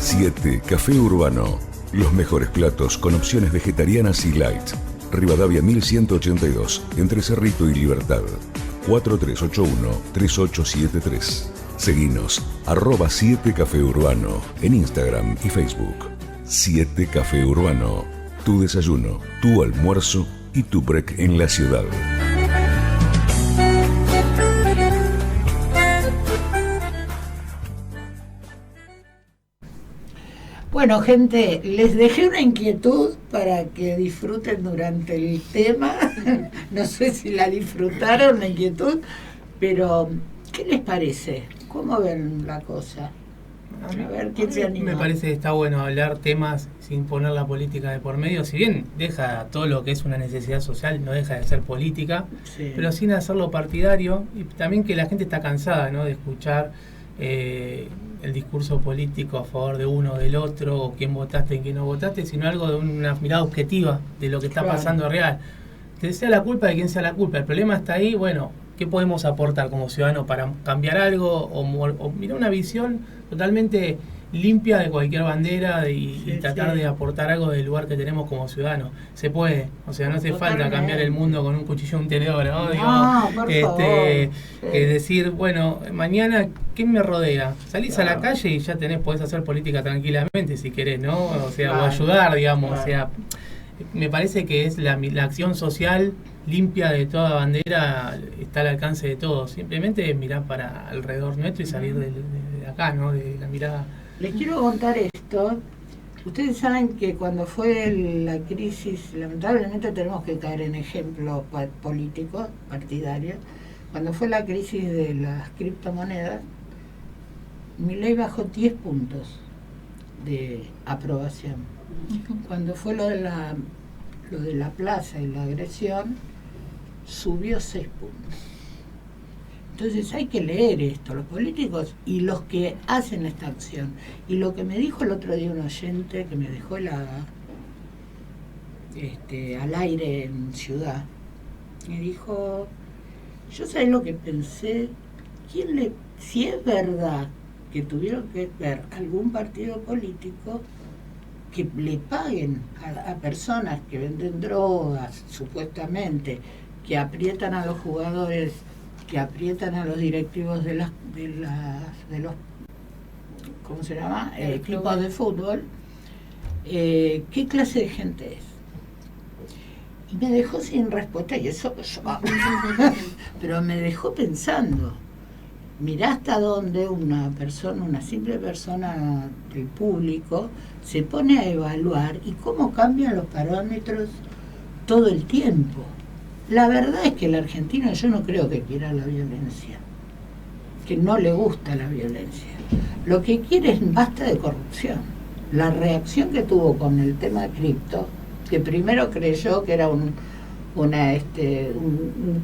Siete Café Urbano. Los mejores platos con opciones vegetarianas y light. Rivadavia 1182, entre Cerrito y Libertad. 4381-3873. Seguinos, @7 Café Urbano, en Instagram y Facebook. 7 Café Urbano. Tu desayuno, tu almuerzo y tu break en la ciudad. Bueno, gente, les dejé una inquietud para que disfruten durante el tema. No sé si la disfrutaron, la inquietud, pero ¿qué les parece? ¿Cómo ven la cosa? A ver, ¿quién se anima? Me parece que está bueno hablar temas sin poner la política de por medio. Si bien deja todo lo que es una necesidad social, no deja de ser política, Sí. pero sin hacerlo partidario. Y también que la gente está cansada, ¿no?, de escuchar el discurso político a favor de uno o del otro, o quién votaste y quién no votaste, sino algo de una mirada objetiva de lo que está pasando real. Que sea la culpa de quien sea la culpa. El problema está ahí, bueno, ¿qué podemos aportar como ciudadanos para cambiar algo o mirar una visión totalmente limpia de cualquier bandera y tratar de aportar algo del lugar que tenemos como ciudadanos? Se puede, o sea, no hace falta cambiar el mundo con un cuchillo y un tenedor, ¿no? Decir, bueno, mañana, ¿quién me rodea? Salís a la calle y ya podés hacer política tranquilamente si querés, ¿no? O sea, o ayudar, digamos, o sea, me parece que es la acción social limpia de toda bandera, está al alcance de todos. Simplemente mirar para alrededor nuestro y salir de acá, ¿no? De la mirada. Les quiero contar esto. Ustedes saben que cuando fue la crisis, lamentablemente tenemos que caer en ejemplos políticos, partidarios. Cuando fue la crisis de las criptomonedas, Milei bajó 10 puntos de aprobación. Cuando fue lo de la plaza y la agresión, subió 6 puntos. Entonces hay que leer esto, los políticos y los que hacen esta acción. Y lo que me dijo el otro día un oyente que me dejó al aire en Ciudad, me dijo, yo sé lo que pensé, si es verdad que tuvieron que ver algún partido político que le paguen a personas que venden drogas, supuestamente, que aprietan a los jugadores, que aprietan a los directivos de los ¿cómo se llama? Equipos de fútbol, ¿qué clase de gente es? Y me dejó sin respuesta, y eso pero me dejó pensando. Mirá hasta dónde una simple persona del público se pone a evaluar y cómo cambian los parámetros todo el tiempo. La verdad es que el argentino, yo no creo que quiera la violencia, que no le gusta la violencia. Lo que quiere es basta de corrupción. La reacción que tuvo con el tema de cripto, que primero creyó que era un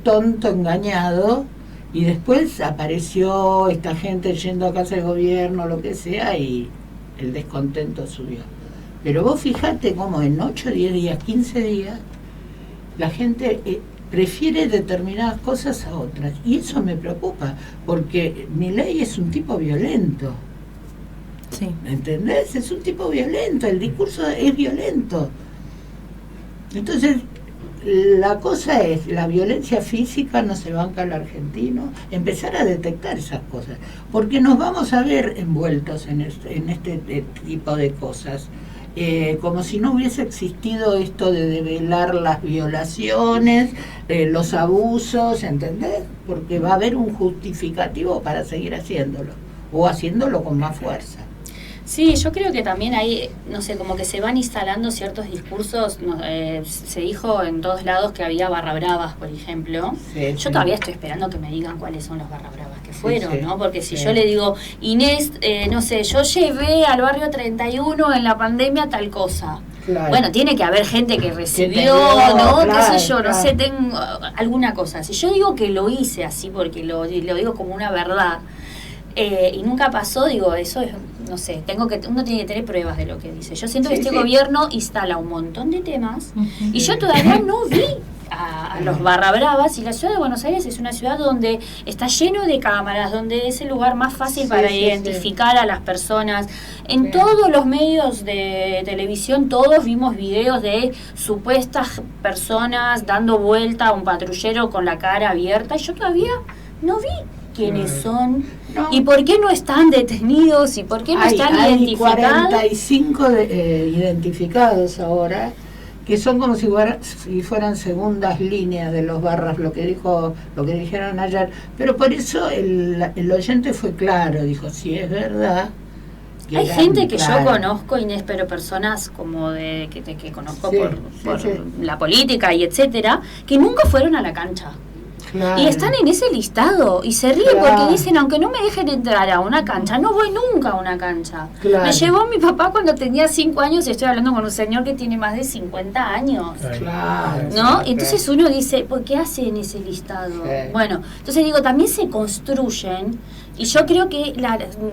tonto engañado, y después apareció esta gente yendo a casa del gobierno, lo que sea, y el descontento subió. Pero vos fijate cómo en 8, 10 días, 15 días, la gente prefiere determinadas cosas a otras. Y eso me preocupa, porque Milei es un tipo violento. Sí. ¿Entendés? Es un tipo violento, el discurso es violento. Entonces, la cosa es, la violencia física no se banca al argentino, empezar a detectar esas cosas, porque nos vamos a ver envueltos en este tipo de cosas, como si no hubiese existido esto de develar las violaciones, los abusos, ¿entendés? Porque va a haber un justificativo para seguir haciéndolo, o haciéndolo con más fuerza. Sí, yo creo que también ahí, no sé, como que se van instalando ciertos discursos. Se dijo en todos lados que había barra bravas, por ejemplo. Sí, yo todavía estoy esperando que me digan cuáles son los barra bravas que fueron, sí, ¿no? Porque si sí. yo le digo, Inés, no sé, yo llevé al barrio 31 en la pandemia tal cosa. Claro. Bueno, tiene que haber gente que recibió, dio, ¿no? claro, Qué sé yo, claro. no sé, tengo alguna cosa. Si yo digo que lo hice así, porque lo digo como una verdad, y nunca pasó, digo, eso es, no sé, uno tiene que tener pruebas de lo que dice. Yo siento que Sí, este sí. gobierno instala un montón de temas y yo todavía no vi a los barra bravas, y la ciudad de Buenos Aires es una ciudad donde está lleno de cámaras, donde es el lugar más fácil Sí, para sí, identificar a las personas. En Sí. todos los medios de televisión, todos vimos videos de supuestas personas dando vuelta a un patrullero con la cara abierta, y yo todavía no vi quiénes son, No. y por qué no están detenidos, y por qué no están hay identificados. 45 identificados ahora, que son como si fueran segundas líneas de los barras, lo que dijeron ayer. Pero por eso el oyente fue claro, dijo, si es verdad. Hay eran, gente que claro. yo conozco, Inés, pero personas como que conozco Sí, por sí. la política y etcétera, que nunca fueron a la cancha. Claro. Y están en ese listado y se ríen Claro. porque dicen, aunque no me dejen entrar a una cancha, no voy nunca a una cancha. Claro. Me llevó mi papá cuando tenía 5 años y estoy hablando con un señor que tiene más de 50 años. Claro. ¿No? Entonces uno dice, ¿por qué hacen ese listado? Sí. Bueno, entonces digo, también se construyen, y yo creo que,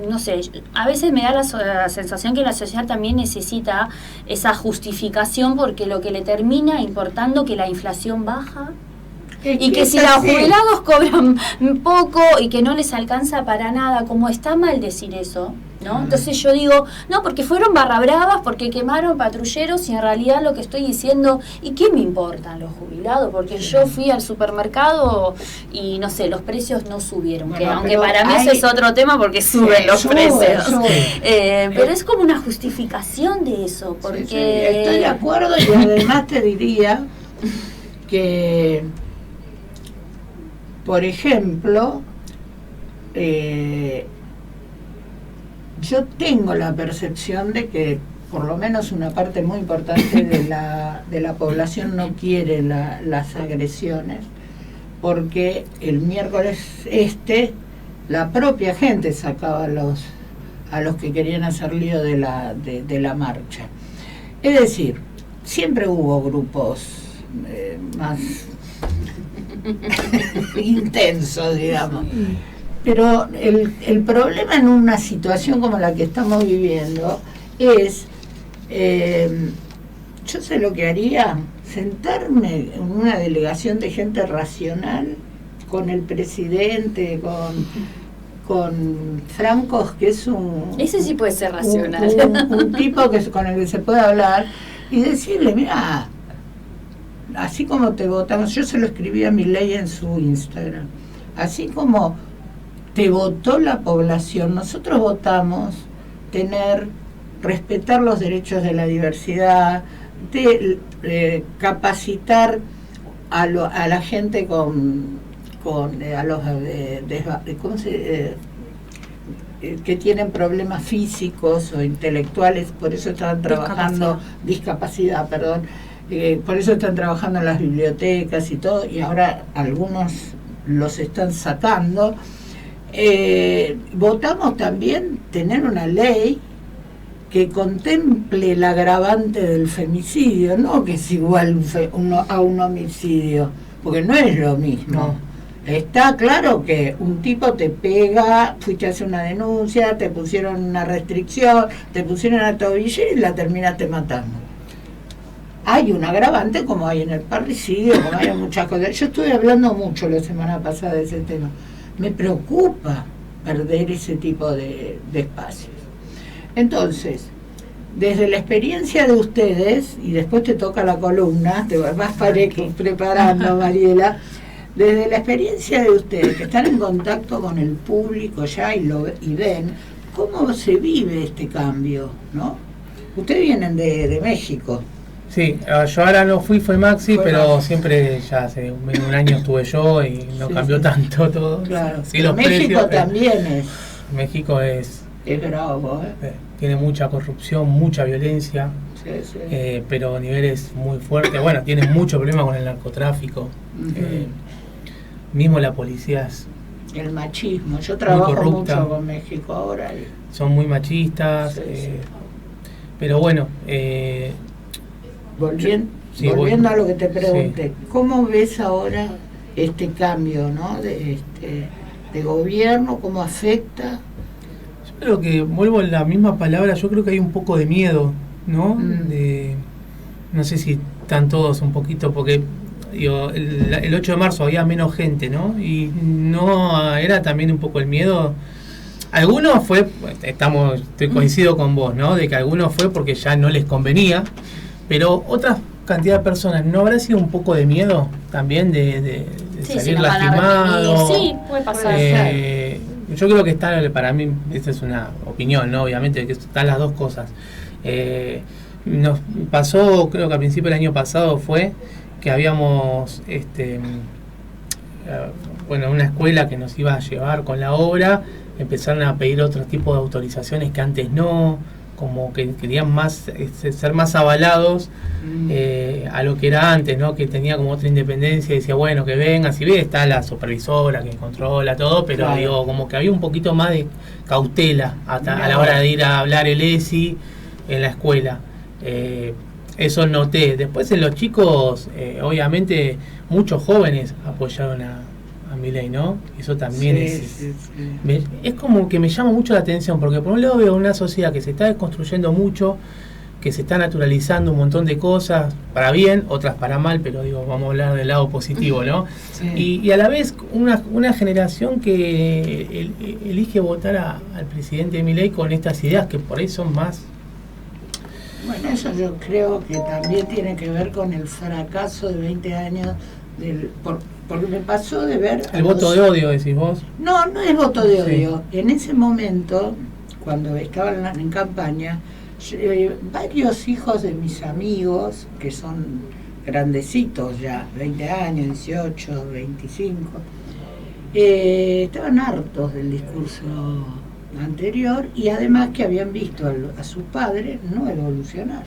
no sé, a veces me da la sensación que la sociedad también necesita esa justificación, porque lo que le termina importando que la inflación baja, y que si los jubilados cobran poco y que no les alcanza para nada, como está mal decir eso, ¿no? Entonces yo digo, no, porque fueron barra bravas, porque quemaron patrulleros, y en realidad lo que estoy diciendo, ¿y qué me importan los jubilados? Porque yo fui al supermercado y no sé, los precios no subieron, Bueno, que aunque pero para mí hay- ese es otro tema porque suben los sube, precios. sube. Pero es como una justificación de eso, porque... Sí, sí, estoy de acuerdo, y además te diría que, por ejemplo, yo tengo la percepción de que por lo menos una parte muy importante de la población no quiere las agresiones, porque el miércoles la propia gente sacaba a los que querían hacer lío de la marcha. Es decir, siempre hubo grupos más intensos, digamos. Pero el problema en una situación como la que estamos viviendo es, yo sé lo que haría, sentarme en una delegación de gente racional, con el presidente, con Franco, que es Ese sí puede ser racional. un tipo con el que se puede hablar, y decirle, mira, así como te votamos, yo se lo escribí a Milei en su Instagram, así como te votó la población, nosotros votamos respetar los derechos de la diversidad, capacitar a la gente que tienen problemas físicos o intelectuales, por eso están trabajando, discapacidad, perdón, por eso están trabajando en las bibliotecas y todo, y ahora algunos los están sacando. Votamos también tener una ley que contemple el agravante del femicidio, no que es igual a un homicidio, porque no es lo mismo. No. Está claro que un tipo te pega, fuiste a hacer una denuncia, te pusieron una restricción, te pusieron una tobillera y la terminaste matando. Hay un agravante como hay en el parricidio, como hay en muchas cosas. Yo estuve hablando mucho la semana pasada de ese tema. Me preocupa perder ese tipo de espacios. Entonces, desde la experiencia de ustedes, y después te toca la columna, te vas preparando, Mariela, desde la experiencia de ustedes, que están en contacto con el público ya y ven, ¿cómo se vive este cambio? ¿No? Ustedes vienen de México. Sí, yo ahora no fue Maxi, pero Maxi. siempre ya hace un año estuve yo y no Sí, cambió sí. tanto todo. Claro. Sí, los México precios, también México es bravo, tiene mucha corrupción, mucha violencia, Sí, sí. pero a niveles muy fuertes. Bueno, tiene mucho problema con el narcotráfico. Ujú. Mismo la policía es El machismo. Yo trabajo corrupta. mucho con México ahora. Son muy machistas, Sí. pero bueno, Volviendo a lo que te pregunté, ¿cómo ves ahora este cambio, ¿no? de gobierno? ¿Cómo afecta? yo creo que, vuelvo a la misma palabra, yo creo que hay un poco de miedo, ¿no? No sé si están todos un poquito, porque digo, el 8 de marzo había menos gente, ¿no? Y no era también un poco el miedo. Algunos fue, coincido con vos, ¿no? De que algunos fue porque ya no les convenía, pero otras cantidad de personas, ¿no habrá sido un poco de miedo también de Sí, salir si nos van a lastimado? reprimir. Sí, puede pasar. Yo creo que está, para mí, esta es una opinión, ¿no? Obviamente, que están las dos cosas. Nos pasó, creo que a principio del año pasado fue que habíamos, una escuela que nos iba a llevar con la obra, empezaron a pedir otro tipo de autorizaciones que antes no, como que querían más ser más avalados a lo que era antes, ¿no? Que tenía como otra independencia y decía, bueno, que venga, si bien está la supervisora que controla todo, pero claro, digo, como que había un poquito más de cautela a la hora de ir a hablar el ESI en la escuela. Eso noté. Después en los chicos, obviamente muchos jóvenes apoyaron a Milei, ¿no? Eso también es como que me llama mucho la atención, porque por un lado veo una sociedad que se está desconstruyendo mucho, que se está naturalizando un montón de cosas, para bien, otras para mal, pero digo, vamos a hablar del lado positivo, ¿no? Sí. Y a la vez una generación que elige votar al presidente Milei con estas ideas que por ahí son más... Bueno, eso yo creo que también tiene que ver con el fracaso de 20 años porque me pasó de ver... ¿El voto de odio, decís vos? No, no es voto de odio. En ese momento, cuando estaban en campaña, varios hijos de mis amigos, que son grandecitos ya, 20 años, 18, 25, estaban hartos del discurso anterior y además que habían visto a su padre no evolucionar.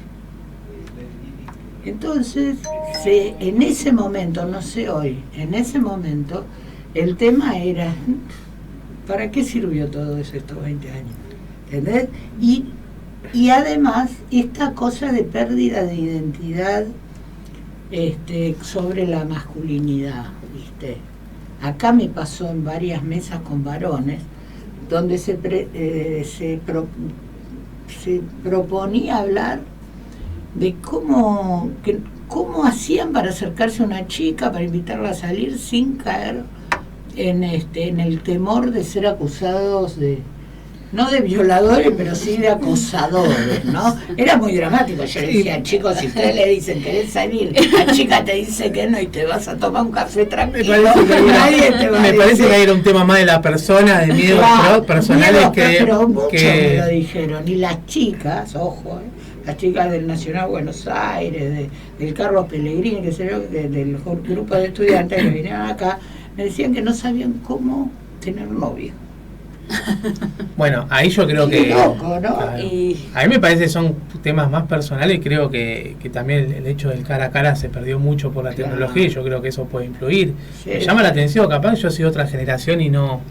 Entonces, en ese momento, no sé hoy, en ese momento, el tema era, ¿para qué sirvió todo eso estos 20 años? ¿Entendés? Y además, esta cosa de pérdida de identidad sobre la masculinidad, ¿viste? Acá me pasó en varias mesas con varones, donde se proponía hablar de cómo hacían para acercarse a una chica, para invitarla a salir sin caer en el temor de ser acusados no de violadores, pero sí de acosadores, ¿no? Era muy dramático. Yo le decía, chicos, si ustedes le dicen querés salir, la chica te dice que no y te vas a tomar un café tranquilo, me parece que era un tema más de la persona, de miedos personales pero muchos me lo dijeron. Y las chicas, ojo, las chicas del Nacional Buenos Aires, del Carlos Pellegrini, que se ve, del grupo de estudiantes que vinieron acá, me decían que no sabían cómo tener novio. Bueno, ahí yo creo que loco, ¿no? Claro, a mí me parece que son temas más personales. Creo que también el hecho del cara a cara se perdió mucho por la tecnología y yo creo que eso puede influir. Sí, me llama la atención, capaz yo soy otra generación y no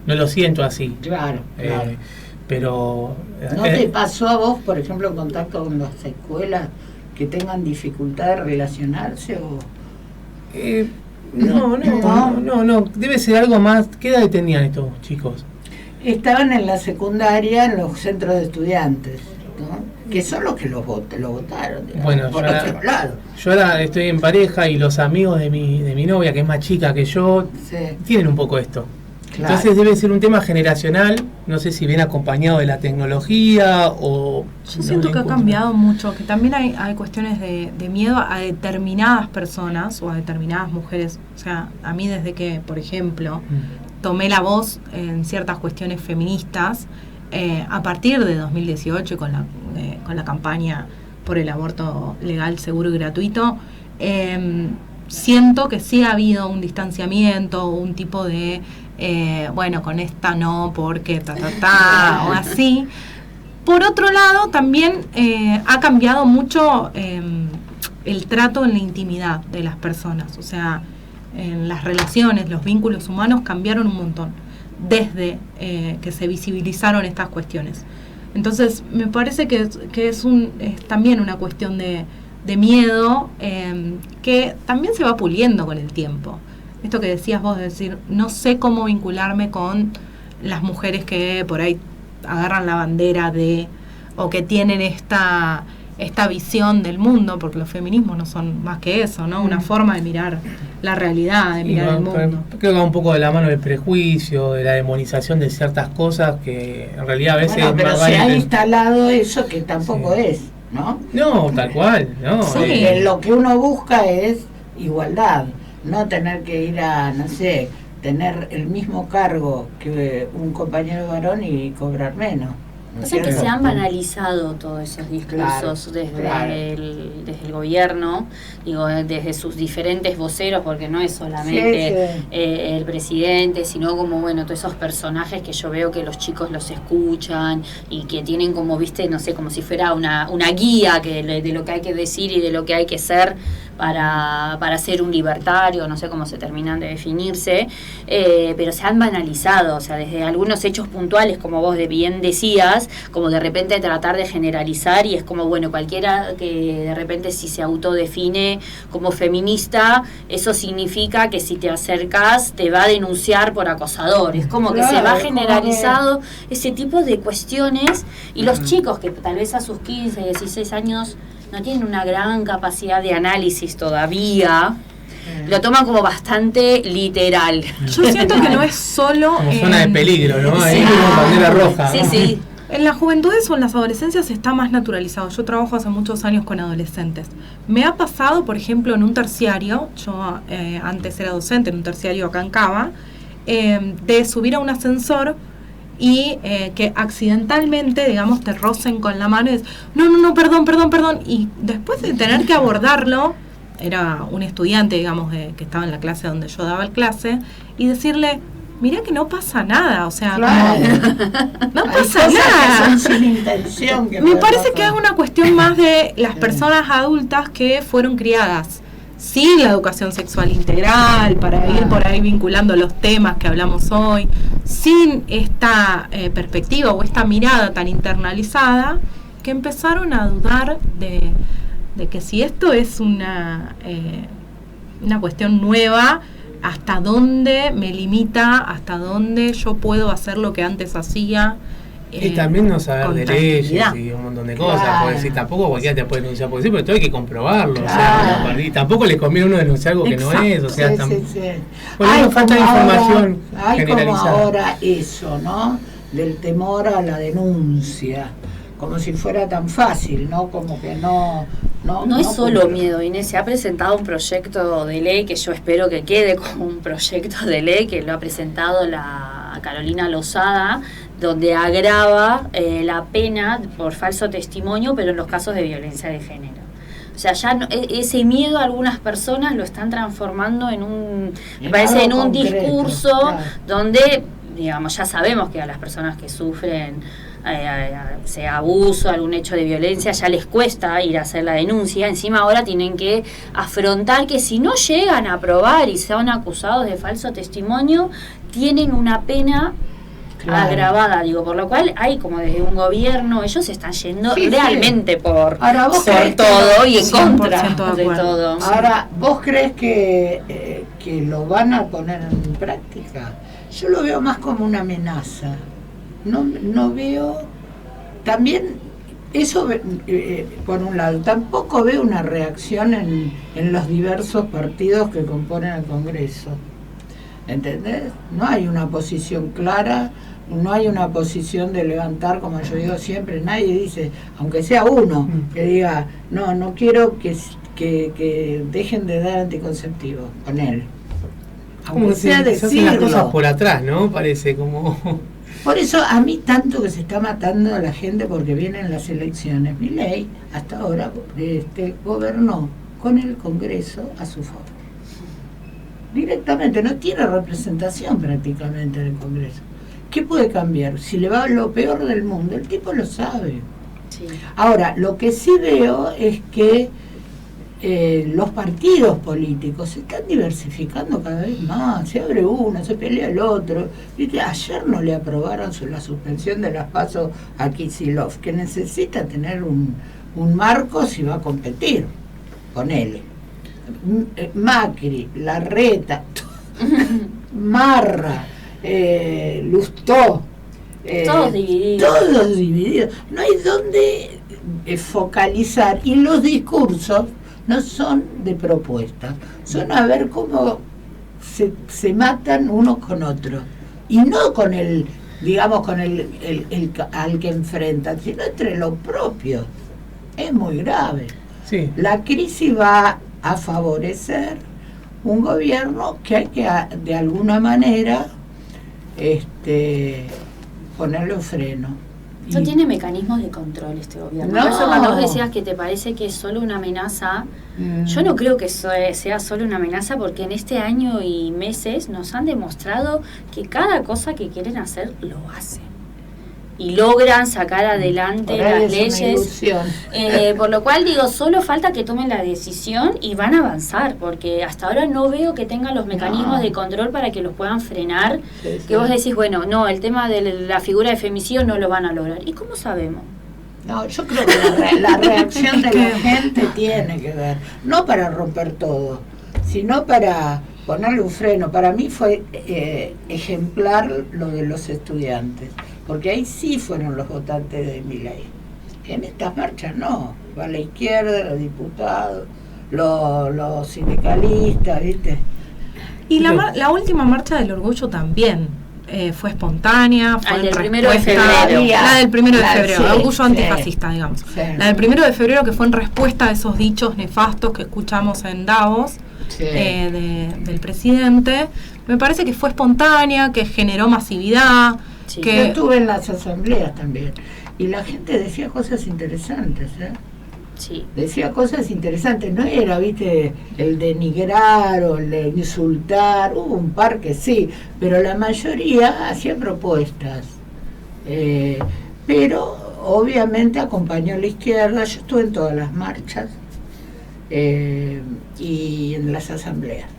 lo siento así. Claro. Pero ¿no te pasó a vos, por ejemplo, en contacto con las escuelas que tengan dificultad de relacionarse o...? No, debe ser algo más. ¿Qué edad tenían estos chicos? Estaban en la secundaria, en los centros de estudiantes, ¿no? Que son los que lo votaron, digamos, bueno, por otro lado. Yo ahora estoy en pareja y los amigos de mi novia, que es más chica que yo, tienen un poco esto. Claro. Entonces debe ser un tema generacional, no sé si viene acompañado de la tecnología o... Yo siento que ha cambiado mucho, que también hay cuestiones de miedo a determinadas personas o a determinadas mujeres. O sea, a mí desde que, por ejemplo, tomé la voz en ciertas cuestiones feministas, a partir de 2018 con la campaña por el aborto legal, seguro y gratuito, siento que sí ha habido un distanciamiento, un tipo de... con esta no, porque o así. Por otro lado, también ha cambiado mucho el trato en la intimidad de las personas. O sea, en las relaciones, los vínculos humanos cambiaron un montón. desde que se visibilizaron estas cuestiones. Entonces, me parece que es también una cuestión de miedo que también se va puliendo con el tiempo. Esto que decías vos, de decir, no sé cómo vincularme con las mujeres que por ahí agarran la bandera o que tienen esta visión del mundo, porque los feminismos no son más que eso, ¿no? Una forma de mirar la realidad, de mirar el mundo. Creo que va un poco de la mano del prejuicio, de la demonización de ciertas cosas que en realidad a veces... Bueno, pero se ha instalado eso que tampoco es, ¿no? No, tal cual, ¿no? Sí. Lo que uno busca es igualdad, no tener que ir a, no sé, tener el mismo cargo que un compañero varón y cobrar menos. O sea que se han banalizado todos esos discursos desde el gobierno, digo, desde sus diferentes voceros, porque no es solamente el presidente, sino como, bueno, todos esos personajes que yo veo que los chicos los escuchan y que tienen como, viste, no sé, como si fuera una guía de lo que hay que decir y de lo que hay que ser para ser un libertario, no sé cómo se terminan de definirse, pero se han banalizado, o sea, desde algunos hechos puntuales, como vos bien decías, como de repente tratar de generalizar, y es como, bueno, cualquiera que de repente si se autodefine como feminista, eso significa que si te acercas te va a denunciar por acosador, es como que se va generalizado ese tipo de cuestiones, y los chicos que tal vez a sus 15, 16 años no tienen una gran capacidad de análisis todavía, lo toman como bastante literal. Yo siento que no es solo... Como zona de peligro, ¿no? Ahí como bandera roja. Sí, ¿no? sí. En las juventudes o en las adolescencias está más naturalizado. Yo trabajo hace muchos años con adolescentes. Me ha pasado, por ejemplo, en un terciario, yo antes era docente en un terciario acá en Cava, de subir a un ascensor y que accidentalmente, digamos, te rocen con la mano y dices, no, perdón, y después de tener que abordarlo, era un estudiante, digamos, que estaba en la clase donde yo daba el clase, y decirle, mirá que no pasa nada, o sea, claro, no pasa nada. Sin intención, me parece que es una cuestión más de las personas adultas que fueron criadas sin la educación sexual integral, para ir por ahí vinculando los temas que hablamos hoy, sin esta perspectiva o esta mirada tan internalizada, que empezaron a dudar de que si esto es una cuestión nueva, hasta dónde me limita, hasta dónde yo puedo hacer lo que antes hacía. Y también no saber de leyes y un montón de cosas, porque si tampoco cualquiera te puede denunciar por sí, pero todo hay que comprobarlo, o sea, y tampoco le conviene a uno denunciar algo que no es, o sea, hay falta de información generalizada. Como ahora eso, ¿no? Del temor a la denuncia, como si fuera tan fácil, ¿no? Como que no es solo miedo, Inés. Se ha presentado un proyecto de ley que yo espero que quede como un proyecto de ley, que lo ha presentado la Carolina Lozada, donde agrava la pena por falso testimonio, pero en los casos de violencia de género. O sea, ya ese miedo a algunas personas lo están transformando en un discurso donde, digamos, ya sabemos que a las personas que sufren sea abuso, algún hecho de violencia, ya les cuesta ir a hacer la denuncia. Encima ahora tienen que afrontar que si no llegan a probar y son acusados de falso testimonio, tienen una pena agravada, digo, por lo cual hay como desde un gobierno, ellos están yendo realmente por todo y en contra de todo. Ahora, ¿vos crees que lo van a poner en práctica? Yo lo veo más como una amenaza. No veo, también eso por un lado, tampoco veo una reacción en los diversos partidos que componen el Congreso, ¿entendés? No hay una posición clara, no hay una posición de levantar, como yo digo siempre, nadie dice, aunque sea uno, que diga, no quiero que dejen de dar anticonceptivos con él, aunque sea decirlo. Se hacen las cosas por atrás, ¿no? Parece como... Por eso a mí tanto que se está matando a la gente porque vienen las elecciones. Milei hasta ahora gobernó con el Congreso a su favor. Directamente, no tiene representación prácticamente en el Congreso. ¿Qué puede cambiar? Si le va lo peor del mundo, el tipo lo sabe. Sí. Ahora, lo que sí veo es que los partidos políticos se están diversificando cada vez más, se abre uno, se pelea el otro. ¿Viste? Ayer no le aprobaron la suspensión de las PASO a Kicillof, que necesita tener un marco si va a competir con él. Macri, Larreta, Marra, Lustó, todos divididos. No hay dónde focalizar, y los discursos no son de propuestas, son a ver cómo se matan unos con otros, y no con el, digamos, con el al que enfrentan, sino entre los propios. Es muy grave. Sí. La crisis va a favorecer un gobierno que hay que de alguna manera ponerle un freno. No tiene mecanismos de control este gobierno. No. Por eso cuando vos decías que te parece que es solo una amenaza, yo no creo que sea solo una amenaza, porque en este año y meses nos han demostrado que cada cosa que quieren hacer lo hacen. Y logran sacar adelante las leyes. Por lo cual digo, solo falta que tomen la decisión y van a avanzar, porque hasta ahora no veo que tengan los mecanismos de control para que los puedan frenar. Que vos decís, bueno, no, el tema de la figura de femicidio no lo van a lograr. ¿Y cómo sabemos? No, yo creo que la reacción de la gente tiene que ver, no para romper todo, sino para ponerle un freno. Para mí fue ejemplar lo de los estudiantes, porque ahí sí fueron los votantes de Milei. En estas marchas no, va la izquierda, los diputados, los sindicalistas, ¿viste? Y la última marcha del orgullo también fue espontánea, fue del 1 de febrero. La del 1 de febrero, sí, orgullo antifascista, digamos. Sí. La del 1 de febrero, que fue en respuesta a esos dichos nefastos que escuchamos en Davos, Sí. Del presidente. Me parece que fue espontánea, que generó masividad. Sí. Que Yo estuve en las asambleas también, y la gente decía cosas interesantes, Sí. Decía cosas interesantes, no era, viste, el denigrar o el de insultar, hubo un par que sí, pero la mayoría hacía propuestas. Pero obviamente acompañó a la izquierda. Yo estuve en todas las marchas y en las asambleas.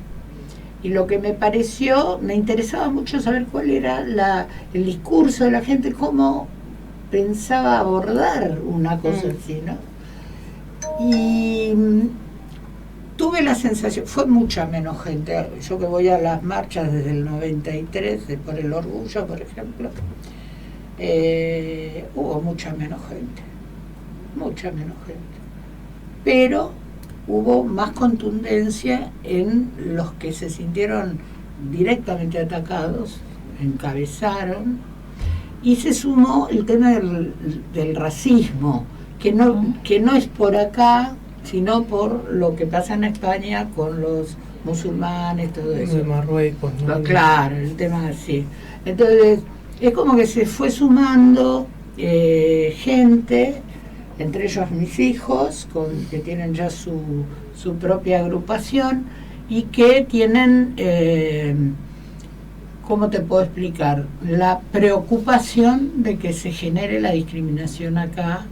Y lo que me interesaba mucho saber cuál era el discurso de la gente, cómo pensaba abordar una cosa así, ¿no? Y tuve la sensación, fue mucha menos gente. Yo que voy a las marchas desde el 93, por el orgullo, por ejemplo, hubo mucha menos gente. Pero hubo más contundencia en los que se sintieron directamente atacados, encabezaron, y se sumó el tema del racismo, que no es por acá, sino por lo que pasa en España con los musulmanes, todo eso. De Marruecos, ¿no? Claro, el tema así. Entonces, es como que se fue sumando gente, entre ellos mis hijos, que tienen ya su propia agrupación, y que tienen, ¿cómo te puedo explicar? La preocupación de que se genere la discriminación acá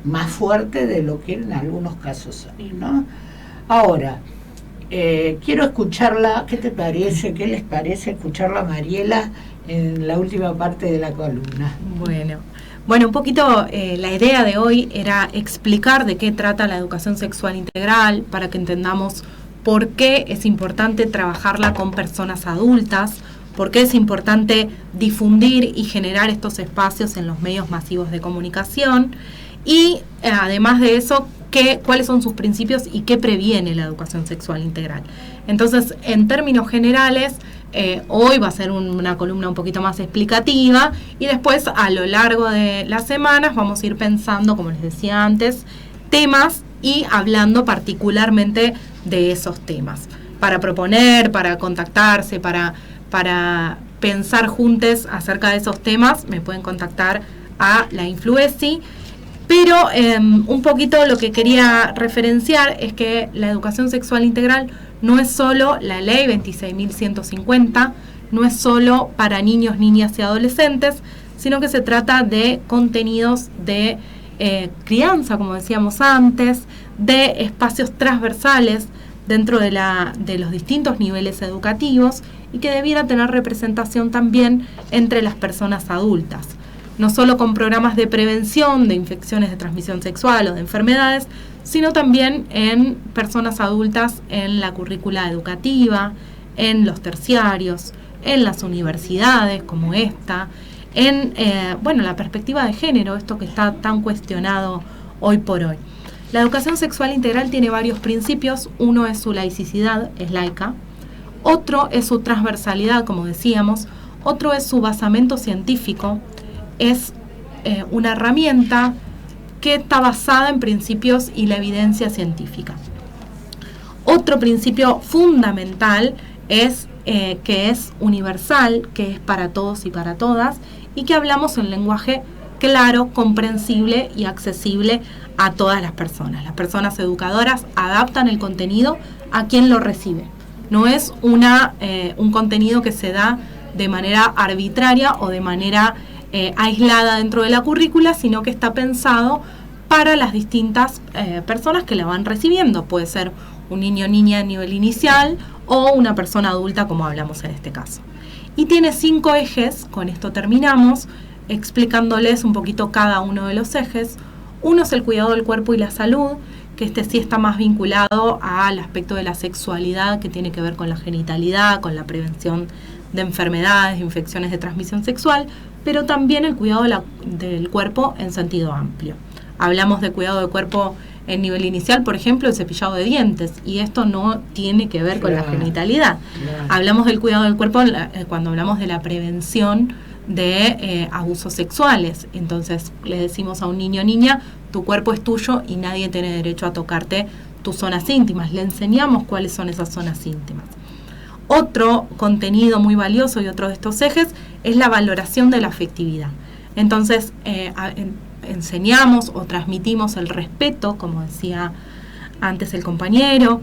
más fuerte de lo que en algunos casos hay, ¿no? Ahora, quiero escucharla. ¿Qué te parece? ¿Qué les parece escucharla a Mariela en la última parte de la columna? Bueno, un poquito la idea de hoy era explicar de qué trata la educación sexual integral, para que entendamos por qué es importante trabajarla con personas adultas, por qué es importante difundir y generar estos espacios en los medios masivos de comunicación, y además de eso, cuáles son sus principios y qué previene la educación sexual integral. Entonces, en términos generales, hoy va a ser una columna un poquito más explicativa, y después a lo largo de las semanas vamos a ir pensando, como les decía antes, temas y hablando particularmente de esos temas. Para proponer, para contactarse, para pensar juntos acerca de esos temas, me pueden contactar a la Influesi. Pero un poquito lo que quería referenciar es que la educación sexual integral no es solo la ley 26.150, no es solo para niños, niñas y adolescentes, sino que se trata de contenidos de crianza, como decíamos antes, de espacios transversales dentro de los distintos niveles educativos y que debiera tener representación también entre las personas adultas, no solo con programas de prevención de infecciones de transmisión sexual o de enfermedades, sino también en personas adultas en la currícula educativa, en los terciarios, en las universidades como esta, en la perspectiva de género, esto que está tan cuestionado hoy por hoy. La educación sexual integral tiene varios principios. Uno es su laicidad, es laica. Otro es su transversalidad, como decíamos. Otro es su basamento científico. Es una herramienta que está basada en principios y la evidencia científica. Otro principio fundamental es que es universal, que es para todos y para todas, y que hablamos en lenguaje claro, comprensible y accesible a todas las personas. Las personas educadoras adaptan el contenido a quien lo recibe. No es un contenido que se da de manera arbitraria o de manera aislada dentro de la currícula, sino que está pensado para las distintas personas que la van recibiendo. Puede ser un niño o niña a nivel inicial o una persona adulta, como hablamos en este caso. Y tiene 5 ejes, con esto terminamos, explicándoles un poquito cada uno de los ejes. Uno es el cuidado del cuerpo y la salud, que este sí está más vinculado al aspecto de la sexualidad, que tiene que ver con la genitalidad, con la prevención de enfermedades, de infecciones de transmisión sexual, pero también el cuidado del cuerpo en sentido amplio. Hablamos de cuidado del cuerpo en nivel inicial, por ejemplo, el cepillado de dientes, y esto no tiene que ver con la genitalidad. Hablamos del cuidado del cuerpo cuando hablamos de la prevención de abusos sexuales. Entonces le decimos a un niño o niña, tu cuerpo es tuyo y nadie tiene derecho a tocarte tus zonas íntimas. Le enseñamos cuáles son esas zonas íntimas. Otro contenido muy valioso y otro de estos ejes es la valoración de la afectividad. Entonces enseñamos o transmitimos el respeto, como decía antes el compañero,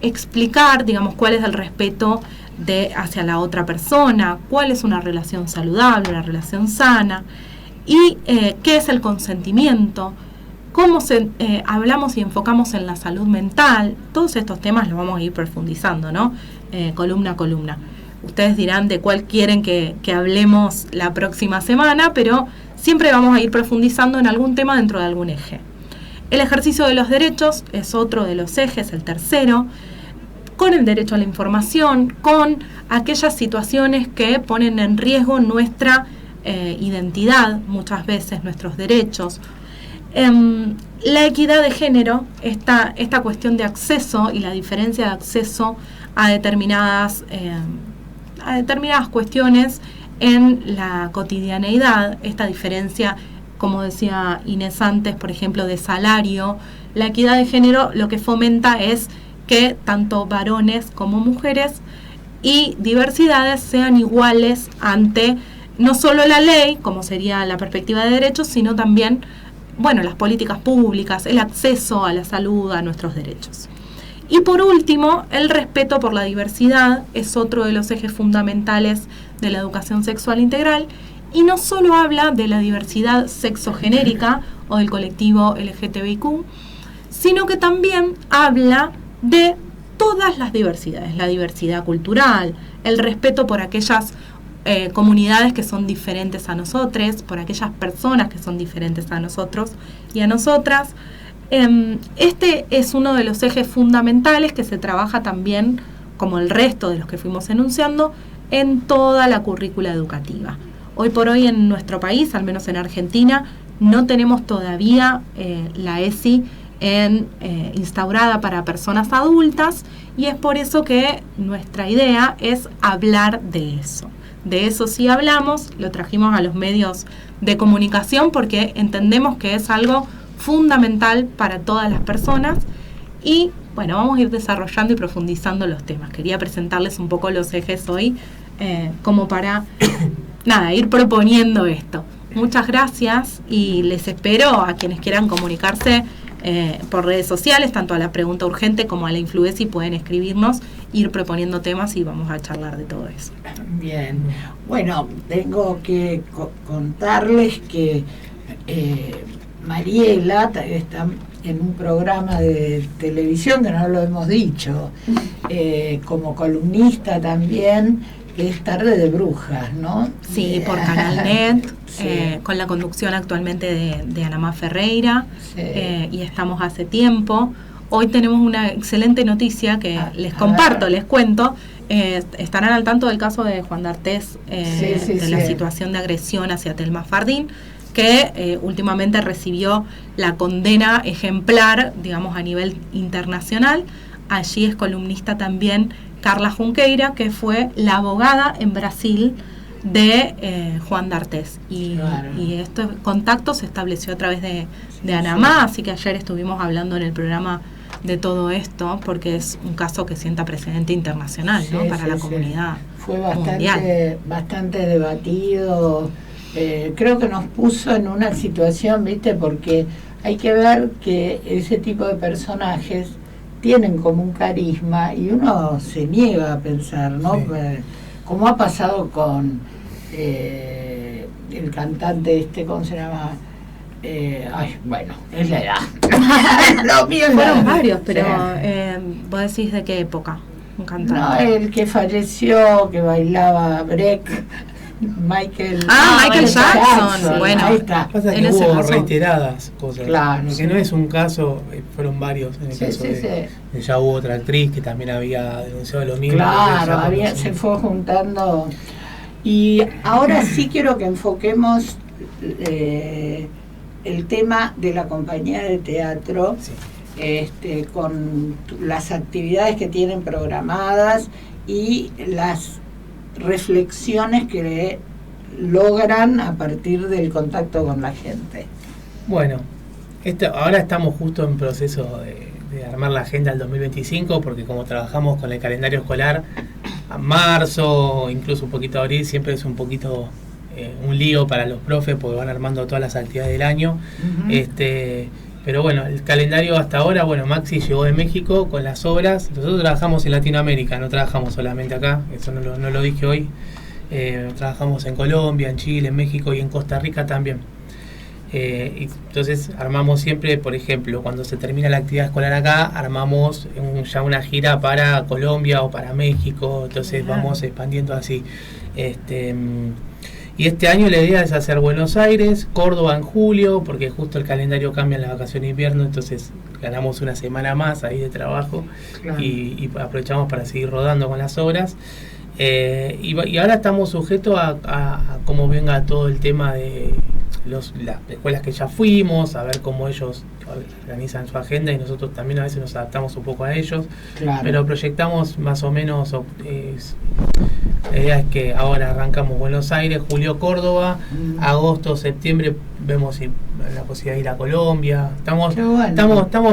explicar, digamos, cuál es el respeto hacia la otra persona, cuál es una relación saludable, una relación sana, y qué es el consentimiento, cómo hablamos y enfocamos en la salud mental. Todos estos temas los vamos a ir profundizando, ¿no? Columna a columna. Ustedes dirán de cuál quieren que hablemos la próxima semana, pero siempre vamos a ir profundizando en algún tema dentro de algún eje. El ejercicio de los derechos es otro de los ejes, el tercero, con el derecho a la información, con aquellas situaciones que ponen en riesgo nuestra identidad, muchas veces nuestros derechos. La equidad de género, esta cuestión de acceso y la diferencia de acceso a determinadas cuestiones en la cotidianeidad, esta diferencia, como decía Inés antes, por ejemplo, de salario. La equidad de género lo que fomenta es que tanto varones como mujeres y diversidades sean iguales ante no solo la ley, como sería la perspectiva de derechos, sino también, las políticas públicas, el acceso a la salud, a nuestros derechos. Y por último, el respeto por la diversidad es otro de los ejes fundamentales de la educación sexual integral, y no solo habla de la diversidad sexogenérica o del colectivo LGTBIQ, sino que también habla de todas las diversidades, la diversidad cultural, el respeto por aquellas comunidades que son diferentes a nosotros, por aquellas personas que son diferentes a nosotros y a nosotras. Este es uno de los ejes fundamentales que se trabaja también, como el resto de los que fuimos enunciando, en toda la currícula educativa. Hoy por hoy en nuestro país, al menos en Argentina, no tenemos todavía la ESI instaurada para personas adultas, y es por eso que nuestra idea es hablar de eso. De eso sí hablamos, lo trajimos a los medios de comunicación porque entendemos que es algo fundamental para todas las personas, y vamos a ir desarrollando y profundizando los temas. Quería presentarles un poco los ejes hoy como para ir proponiendo esto. Muchas gracias y les espero a quienes quieran comunicarse por redes sociales, tanto a la pregunta urgente como a la Influesi, pueden escribirnos, ir proponiendo temas y vamos a charlar de todo eso. Bien, tengo que contarles que Mariela está en un programa de televisión, que no lo hemos dicho, como columnista también, que es Tarde de Brujas, ¿no? Sí, por Canalnet, sí. con la conducción actualmente de Anamá Ferreira, Sí. y estamos hace tiempo. Hoy tenemos una excelente noticia que les comparto, les cuento. Estarán al tanto del caso de Juan D'Artés, de la situación de agresión hacia Telma Fardín, que últimamente recibió la condena ejemplar, digamos, a nivel internacional. Allí es columnista también Carla Junqueira, que fue la abogada en Brasil de Juan D'Artés. Y este contacto se estableció a través de Anamá, así que ayer estuvimos hablando en el programa de todo esto, porque es un caso que sienta precedente internacional, ¿no? Para la comunidad fue mundial. bastante debatido. Creo que nos puso en una situación, ¿viste? Porque hay que ver que ese tipo de personajes tienen como un carisma y uno se niega a pensar, ¿no? Sí. Como ha pasado con el cantante ¿cómo se llama? Bueno, es la edad. Fueron varios, pero vos decís de qué época, un cantante. No, el que falleció, que bailaba break, Michael Jackson. Bueno, ahí está. Pasa que hubo reiteradas cosas. Claro, que no es un caso, fueron varios. En el caso ya hubo otra actriz que también había denunciado lo mismo. Claro, se fue juntando. Y ahora sí quiero que enfoquemos el tema de la compañía de teatro, con las actividades que tienen programadas y las reflexiones que logran a partir del contacto con la gente. Bueno, ahora estamos justo en proceso de armar la agenda del 2025, porque como trabajamos con el calendario escolar a marzo, incluso un poquito abril, siempre es un poquito un lío para los profes, porque van armando todas las actividades del año. Pero bueno, el calendario hasta ahora, Maxi llegó de México con las obras. Nosotros trabajamos en Latinoamérica, no trabajamos solamente acá, eso no lo dije hoy. Trabajamos en Colombia, en Chile, en México y en Costa Rica también. Y entonces armamos siempre, por ejemplo, cuando se termina la actividad escolar acá, armamos ya una gira para Colombia o para México, entonces vamos expandiendo así. Y este año la idea es hacer Buenos Aires, Córdoba en julio, porque justo el calendario cambia en la vacación de invierno, entonces ganamos una semana más ahí de trabajo. Claro. Y aprovechamos para seguir rodando con las obras. Y ahora estamos sujetos a cómo venga todo el tema de las escuelas que ya fuimos, a ver cómo ellos organizan su agenda, y nosotros también a veces nos adaptamos un poco a ellos. Claro. Pero proyectamos más o menos, la idea es que ahora arrancamos Buenos Aires, julio Córdoba, agosto, septiembre vemos si la posibilidad de ir a Colombia. Estamos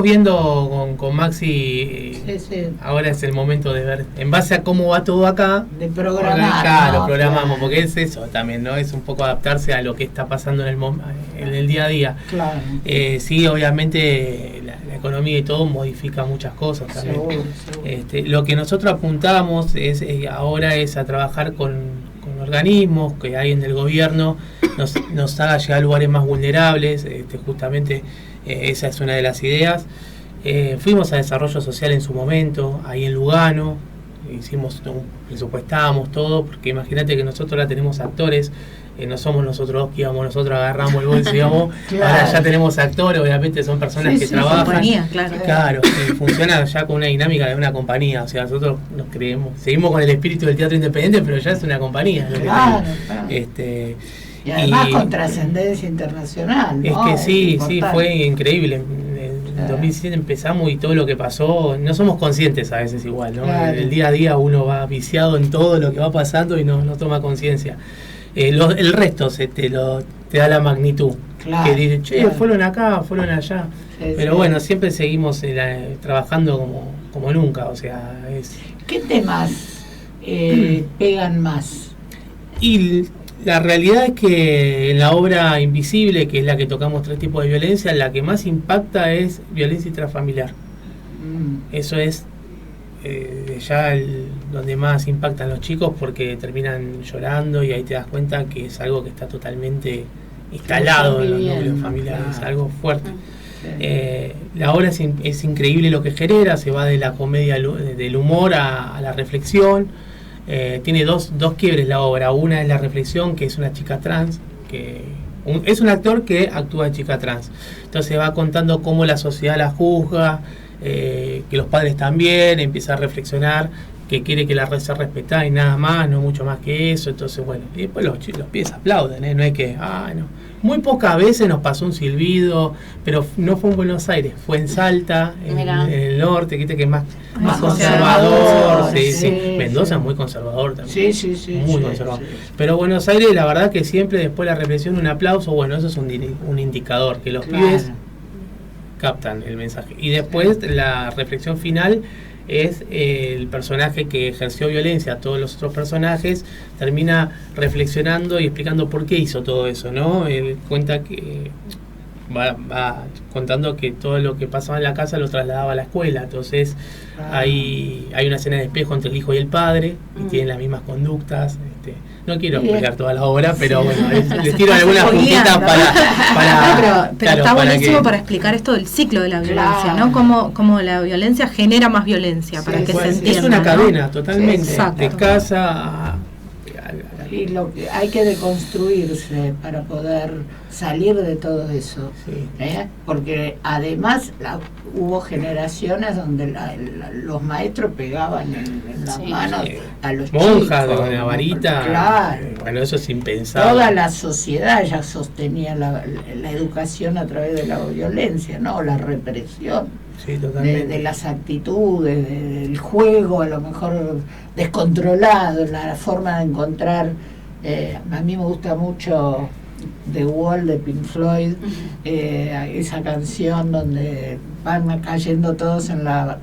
viendo con Maxi. Ahora es el momento de ver, en base a cómo va todo acá, de programar. Claro, lo programamos, porque es eso también, ¿no? Es un poco adaptarse a lo que está pasando en el día a día. Claro. Sí, obviamente la economía y todo modifica muchas cosas también. Seguro. Lo que nosotros apuntamos ahora es a trabajar con organismos que hay en el gobierno, nos haga llegar a lugares más vulnerables. Justamente esa es una de las ideas. Fuimos a desarrollo social en su momento, ahí en Lugano, presupuestábamos todo, porque imagínate que nosotros ahora tenemos actores, no somos nosotros que íbamos, nosotros agarramos el bolso y íbamos. Claro. Ahora ya tenemos actores, obviamente son personas que trabajan. Compañía, claro, funciona ya con una dinámica de una compañía, o sea, nosotros nos creemos, seguimos con el espíritu del teatro independiente, pero ya es una compañía. Claro. Y además con trascendencia internacional, ¿no? Es que sí, fue increíble. En 2007 empezamos y todo lo que pasó, no somos conscientes a veces igual, ¿no? Claro. El día a día uno va viciado en todo lo que va pasando y no toma conciencia. El resto te da la magnitud. Claro, que dice, fueron acá, fueron allá. Pero bueno, siempre seguimos trabajando como nunca. O sea, ¿qué temas pegan más? Y la realidad es que en la obra Invisible, que es la que tocamos 3 tipos de violencia, la que más impacta es violencia intrafamiliar. Eso es ya donde más impactan los chicos, porque terminan llorando y ahí te das cuenta que es algo que está totalmente instalado en los Viviendo, núcleos familiares, claro. algo fuerte. Sí. La obra es increíble lo que genera, se va de la comedia del humor a la reflexión. Tiene dos quiebres la obra. Una es la reflexión, que es una chica trans, es un actor que actúa de chica trans. Entonces va contando cómo la sociedad la juzga, que los padres también, empieza a reflexionar que quiere que la red sea respetada y nada más, no mucho más que eso. Entonces, bueno, y después los pies aplauden, no es que, no. Muy pocas veces nos pasó un silbido, pero no fue en Buenos Aires, fue en Salta, en el norte, que es más conservador. Sí. Mendoza es muy conservador también. Sí. Muy conservador. Sí. Pero Buenos Aires, la verdad que siempre después de la reflexión, un aplauso, bueno, eso es un indicador, que los pibes captan el mensaje. Y después la reflexión final es el personaje que ejerció violencia a todos los otros personajes, termina reflexionando y explicando por qué hizo todo eso, ¿no? Él cuenta que va contando que todo lo que pasaba en la casa lo trasladaba a la escuela, entonces hay una escena de espejo entre el hijo y el padre y tienen las mismas conductas. No quiero explicar toda la obra, pero bueno, les tiro algunas puntitas para pero está buenísimo para explicar esto del ciclo de la violencia, ¿no? Cómo la violencia genera más violencia, para que se entienda. Es una cadena, totalmente, de casa a y lo que hay que deconstruirse para poder salir de todo eso, porque además hubo generaciones donde los maestros pegaban en las manos a los monjas chicos, con la varita, claro. Bueno, eso es impensable. Toda la sociedad ya sostenía la educación a través de la violencia, ¿no? La represión. Sí, totalmente. De las actitudes, del juego a lo mejor descontrolado, la forma de encontrar. A mí me gusta mucho The Wall de Pink Floyd, esa canción donde van cayendo todos en la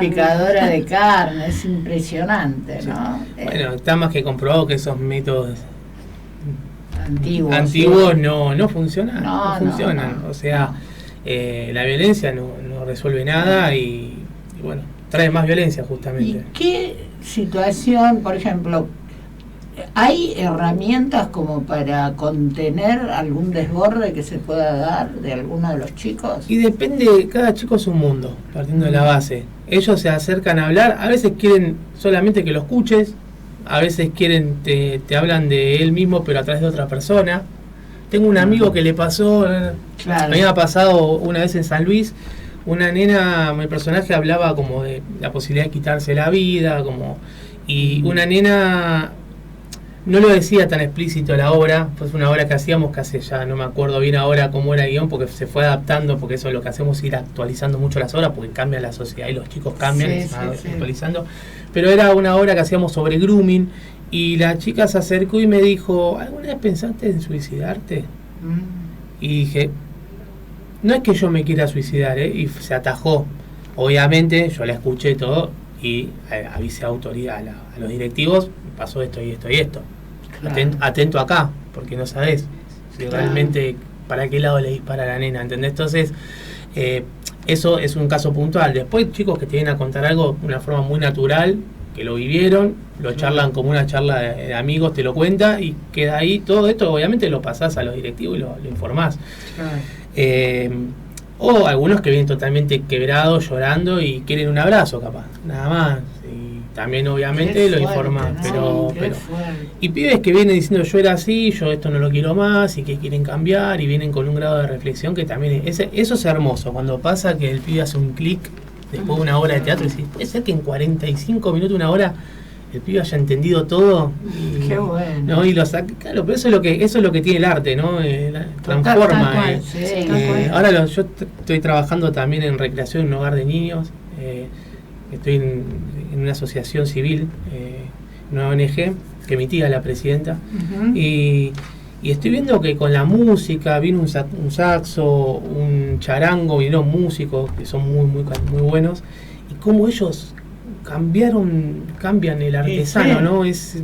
picadora de carne, es impresionante, ¿no? Bueno, está más que comprobado que esos métodos antiguos no funcionan, no funcionan. O sea, la violencia no resuelve nada y bueno, trae más violencia justamente. ¿Y qué situación, por ejemplo, hay herramientas como para contener algún desborde que se pueda dar de alguno de los chicos? Y depende, cada chico es un mundo, partiendo de la base. Ellos se acercan a hablar, a veces quieren solamente que lo escuches, a veces quieren, te hablan de él mismo pero a través de otra persona. Tengo un amigo que le pasó, a mí me ha pasado una vez en San Luis, una nena, mi personaje hablaba como de la posibilidad de quitarse la vida, y una nena no lo decía tan explícito la obra, pues una obra que hacíamos que hace ya, no me acuerdo bien ahora cómo era el guión, porque se fue adaptando, porque eso es lo que hacemos, ir actualizando mucho las obras, porque cambia la sociedad y los chicos cambian, y se van actualizando. Pero era una obra que hacíamos sobre grooming, y la chica se acercó y me dijo, ¿alguna vez pensaste en suicidarte? Y dije, no es que yo me quiera suicidar, y se atajó. Obviamente yo la escuché todo y avisé a autoridad, a los directivos, pasó esto y esto y esto. Claro. Atento acá, porque no sabés si realmente para qué lado le dispara a la nena, ¿entendés? Entonces, eso es un caso puntual. Después, chicos que te vienen a contar algo de una forma muy natural, que lo vivieron, lo charlan como una charla de amigos, te lo cuenta y queda ahí. Todo esto obviamente lo pasás a los directivos y lo informás. O algunos que vienen totalmente quebrados, llorando y quieren un abrazo capaz, nada más. Y también obviamente lo informás, pero y pibes que vienen diciendo yo era así, yo esto no lo quiero más y que quieren cambiar y vienen con un grado de reflexión que también eso es hermoso, cuando pasa que el pibe hace un clic después de una hora de teatro y decís, puede ser que en 45 minutos, una hora, el pibe haya entendido todo y, qué bueno, ¿no? Y lo saca, claro, pero eso es lo que tiene el arte, ¿no? Transforma. Ahora yo estoy trabajando también en recreación en un hogar de niños, estoy en una asociación civil, una ONG que mi tía es la presidenta, y estoy viendo que con la música vino un saxo, un charango, vinieron músicos que son muy buenos, y cómo ellos cambian el artesano, ¿no? Es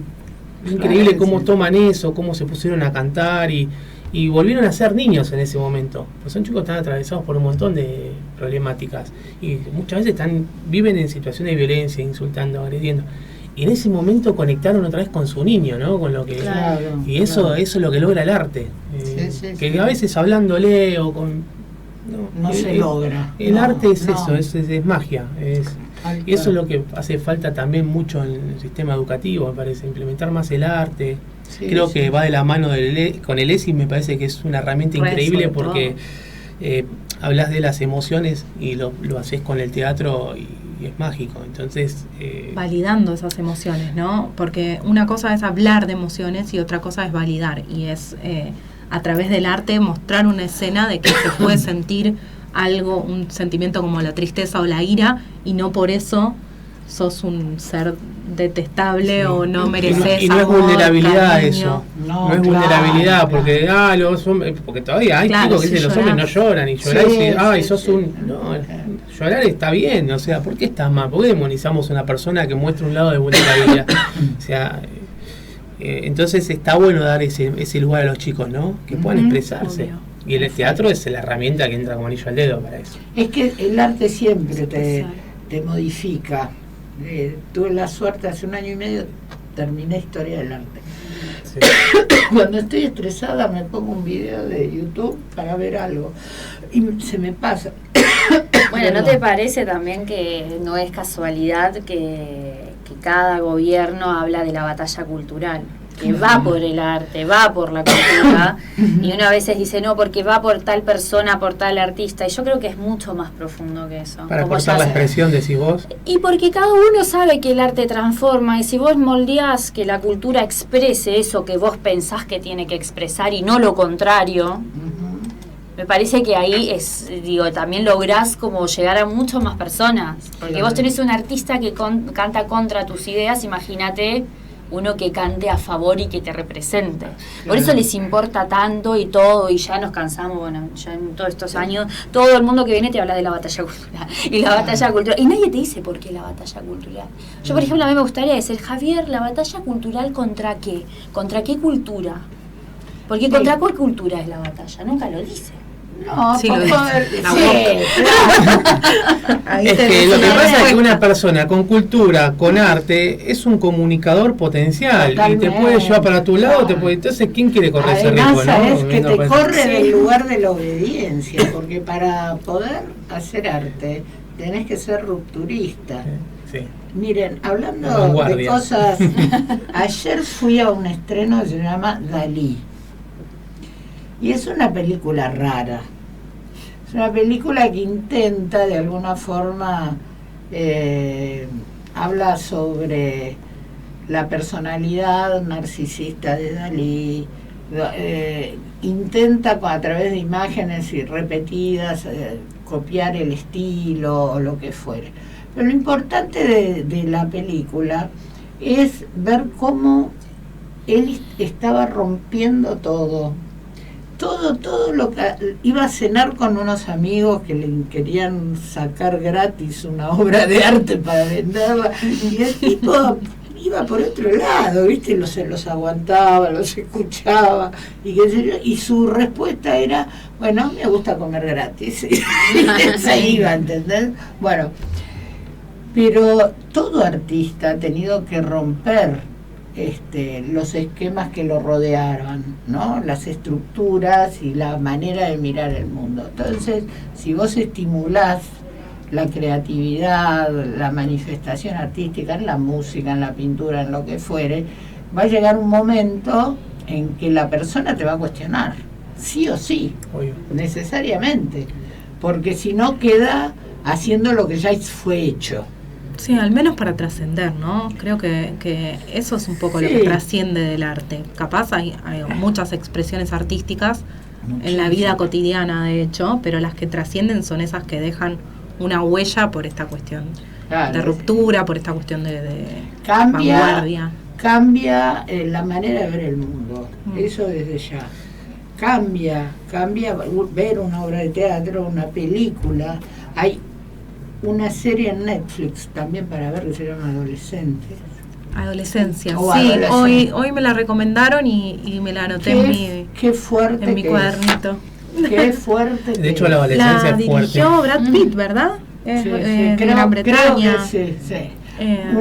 increíble cómo toman eso, cómo se pusieron a cantar y volvieron a ser niños en ese momento. Pues son chicos que están atravesados por un montón de problemáticas y muchas veces viven en situaciones de violencia, insultando, agrediendo. y en ese momento conectaron otra vez con su niño, ¿no? Con lo que Claro, y eso claro. eso es lo que logra el arte. Que Sí. a veces hablándole o con No se logra. El No, arte es no. eso, es magia. Tal Y eso es cual. lo que hace falta también mucho en el sistema educativo, me parece, implementar más el arte. Sí, Creo sí. que va de la mano con el ESI, me parece que es una herramienta Re, increíble sobre porque hablas de las emociones y lo haces con el teatro y es mágico. Entonces, validando esas emociones, ¿no? Porque una cosa es hablar de emociones y otra cosa es validar, y es a través del arte mostrar una escena de que se puede sentir algo, un sentimiento como la tristeza o la ira, y no por eso sos un ser detestable sí. o no mereces y no es amor, vulnerabilidad cariño. eso. No, No es claro, vulnerabilidad, claro. porque los hombres, porque todavía hay Claro, chicos que si dicen los llorás. hombres no lloran y llorar Sí, y decir, ay, sí, sos sí. un no, llorar está bien, o sea, ¿por qué está mal? ¿Por qué demonizamos a una persona que muestra un lado de vulnerabilidad? O sea, entonces está bueno dar ese lugar a los chicos, ¿no? Que puedan expresarse. obvio. Y el teatro es la herramienta que entra como anillo al dedo para eso. Es que el arte siempre Exacto. te modifica. Tuve la suerte, hace 1 año y medio terminé Historia del Arte. Sí. Cuando estoy estresada me pongo un video de YouTube para ver algo y se me pasa. Bueno, ¿no Perdón. te parece también que no es casualidad que cada gobierno habla de la batalla cultural? Que va por el arte, va por la cultura, y uno a veces dice no, porque va por tal persona, por tal artista, y yo creo que es mucho más profundo que eso. Para Como cortar ya la se- expresión, decís vos. Y porque cada uno sabe que el arte transforma, y si vos moldeás que la cultura exprese eso que vos pensás que tiene que expresar y no lo contrario, me parece que ahí es, digo, también lográs como llegar a mucho más personas. Porque Claro. vos tenés un artista que canta contra tus ideas, imagínate uno que cante a favor y que te represente. Por eso les importa tanto y todo, y ya nos cansamos, bueno, ya en todos estos años, todo el mundo que viene te habla de la batalla cultural, y la batalla cultural, y nadie te dice por qué la batalla cultural. Yo, por ejemplo, a mí me gustaría decir, Javier, ¿la batalla cultural contra qué? ¿Contra qué cultura? Porque Sí. ¿contra cuál cultura es la batalla? Nunca lo dice. No, Sí, por lo poder- dice. La sí, claro. Ahí Es que tenés lo que una pasa es que respuesta. una persona con cultura, con arte, es un comunicador potencial y te Totalmente, puede llevar para tu lado, claro. entonces ¿quién quiere correr ese Además, riesgo? ¿no? sabes que Viendo te para- corre Sí. del lugar de la obediencia, porque para poder hacer arte tenés que ser rupturista. Sí. Miren, La hablando de vanguardia. cosas, ayer fui a un estreno que se llama Dalí, y es una película rara. Es una película que intenta de alguna forma, habla sobre la personalidad narcisista de Dalí, intenta a través de imágenes y repetidas copiar el estilo o lo que fuere. Pero lo importante de la película es ver cómo él estaba rompiendo todo lo que iba a cenar con unos amigos que le querían sacar gratis una obra de arte para venderla, y el tipo iba por otro lado, ¿viste? Los aguantaba, los escuchaba, y qué sé yo, y su respuesta era, bueno, me gusta comer gratis. Y se iba, ¿entendés? Bueno, pero todo artista ha tenido que romper los esquemas que lo rodearon, ¿no? Las estructuras y la manera de mirar el mundo. Entonces, si vos estimulás la creatividad, la manifestación artística en la música, en la pintura, en lo que fuere, va a llegar un momento en que la persona te va a cuestionar, sí o sí, Obvio. necesariamente, porque si no queda haciendo lo que ya fue hecho. Sí, al menos para trascender, ¿no? Creo que eso es un poco lo Sí. que trasciende del arte. Capaz hay muchas expresiones artísticas en la vida cotidiana, de hecho, pero las que trascienden son esas que dejan una huella por esta cuestión Claro. de ruptura, por esta cuestión de Cambia, vanguardia. cambia la manera de ver el mundo, Mm. eso desde ya. Cambia ver una obra de teatro, una película. Hay una serie en Netflix también para ver que se llama Adolescentes. Adolescencia, O sí, adolescencia. hoy me la recomendaron y me la anoté Qué fuerte en mi que cuadernito. es. Qué fuerte. De hecho, que la es. adolescencia La es fuerte. dirigió Brad Pitt, ¿verdad? Sí, Es, sí, de creo Gran que Bretaña. sí. Es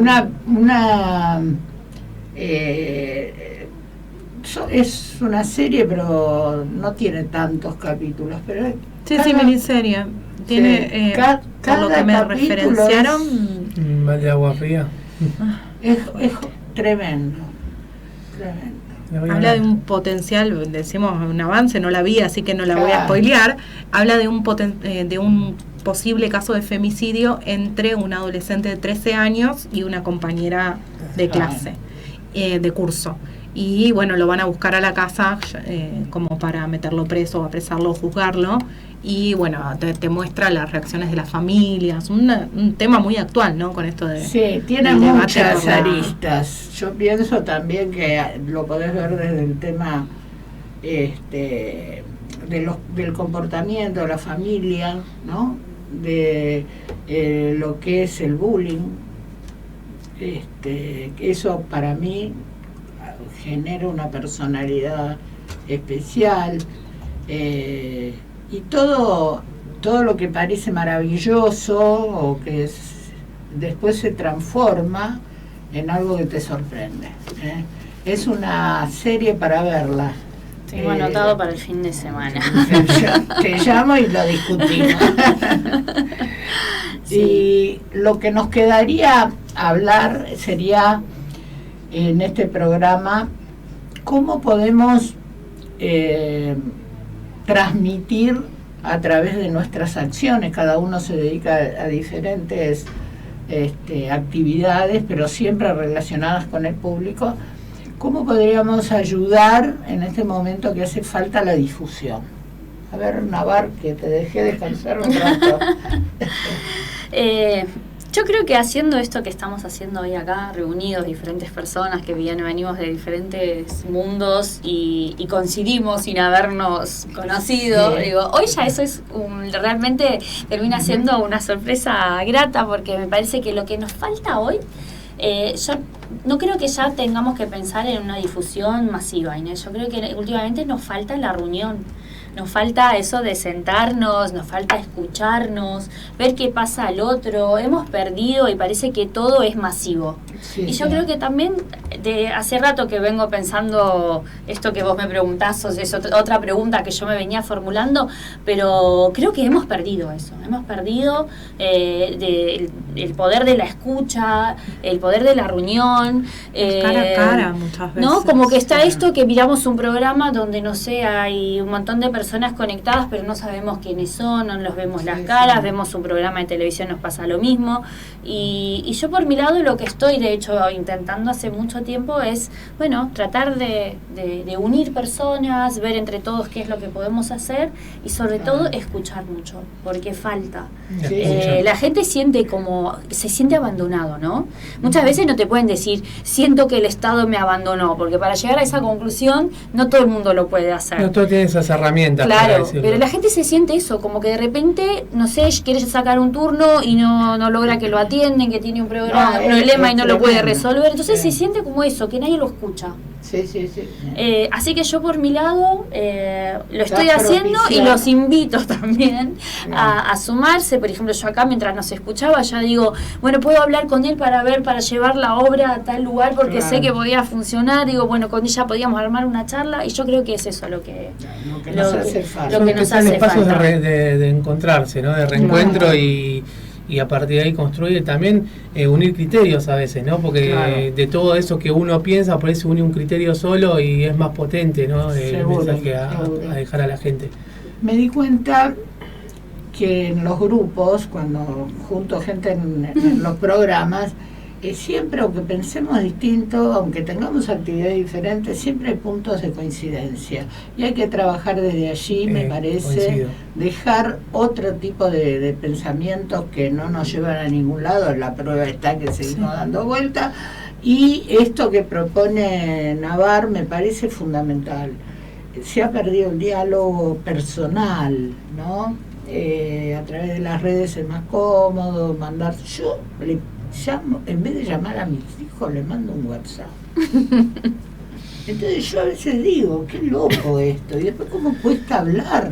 una serie, pero no tiene tantos capítulos. Pero sí, miniserie. Tiene, por lo que me referenciaron, Mal de agua fría. Es tremendo. Habla de un potencial, decimos un avance, no la vi, así que no la voy a spoilear. Habla de un posible caso de femicidio entre un adolescente de 13 años y una compañera de clase, de curso. Y bueno, lo van a buscar a la casa como para meterlo preso, apresarlo o juzgarlo. Y bueno, te muestra las reacciones de las familias, un tema muy actual, ¿no? Con esto de... Sí, tiene muchas aristas. Yo pienso también que lo podés ver desde el tema del comportamiento de la familia, ¿no? De lo que es el bullying. Eso para mí genera una personalidad especial. Y todo lo que parece maravilloso o que después se transforma en algo que te sorprende. Es una serie para verla. Tengo anotado para el fin de semana. Te llamo y lo discutimos. Sí. Y lo que nos quedaría hablar sería en este programa cómo podemos transmitir a través de nuestras acciones. Cada uno se dedica a diferentes actividades, pero siempre relacionadas con el público. ¿Cómo podríamos ayudar en este momento que hace falta la difusión? A ver, Navar, que te dejé descansar un rato. Yo creo que haciendo esto que estamos haciendo hoy acá, reunidos diferentes personas que venimos de diferentes mundos y coincidimos sin habernos conocido, Sí. digo, hoy ya eso es realmente termina siendo una sorpresa grata, porque me parece que lo que nos falta hoy, yo no creo que ya tengamos que pensar en una difusión masiva, Inés. Yo creo que últimamente nos falta la reunión. Nos falta eso de sentarnos, nos falta escucharnos, ver qué pasa al otro. Hemos perdido y parece que todo es masivo. Sí, y yo creo que también, de hace rato que vengo pensando esto que vos me preguntás, es otra pregunta que yo me venía formulando, pero creo que hemos perdido eso. Hemos perdido el poder de la escucha, el poder de la reunión. Cara a cara muchas veces. ¿No? Como que está esto que miramos un programa donde, no sé, hay un montón de personas conectadas, pero no sabemos quiénes son, no los vemos las caras, vemos un programa de televisión, nos pasa lo mismo. Y yo por mi lado lo que estoy, de hecho, intentando hace mucho tiempo es, bueno, tratar de unir personas, ver entre todos qué es lo que podemos hacer y sobre todo escuchar mucho, porque falta. La gente se siente abandonado, ¿no? Muchas veces no te pueden decir, siento que el Estado me abandonó, porque para llegar a esa conclusión no todo el mundo lo puede hacer. No todo tiene esas herramientas. Claro, pero la gente se siente eso, como que de repente, no sé, quiere sacar un turno y no logra que lo atienden, que tiene un problema y no lo puede resolver. Entonces se siente como eso, que nadie lo escucha. Sí. Así que yo por mi lado lo estoy haciendo y los invito también a sumarse. Por ejemplo, yo acá mientras nos escuchaba ya digo, bueno, puedo hablar con él para llevar la obra a tal lugar porque sé que podía funcionar. Digo, bueno, con ella podíamos armar una charla y yo creo que es eso lo que nos hace falta. Son espacios de encontrarse, ¿no? De reencuentro y a partir de ahí construir también unir criterios a veces, ¿no? Porque de todo eso que uno piensa, por eso une un criterio solo y es más potente, ¿no? El mensaje a dejar a la gente. Me di cuenta que en los grupos, cuando junto gente en los programas, siempre, aunque pensemos distinto, aunque tengamos actividades diferentes, siempre hay puntos de coincidencia. Y hay que trabajar desde allí, me parece, coincido. Dejar otro tipo de pensamientos que no nos llevan a ningún lado. La prueba está que seguimos dando vuelta. Y esto que propone Navar me parece fundamental. Se ha perdido el diálogo personal, ¿no? A través de las redes es más cómodo mandar. Yo le llamo, en vez de llamar a mis hijos, le mando un WhatsApp. Entonces yo a veces digo, qué loco esto, y después cómo cuesta hablar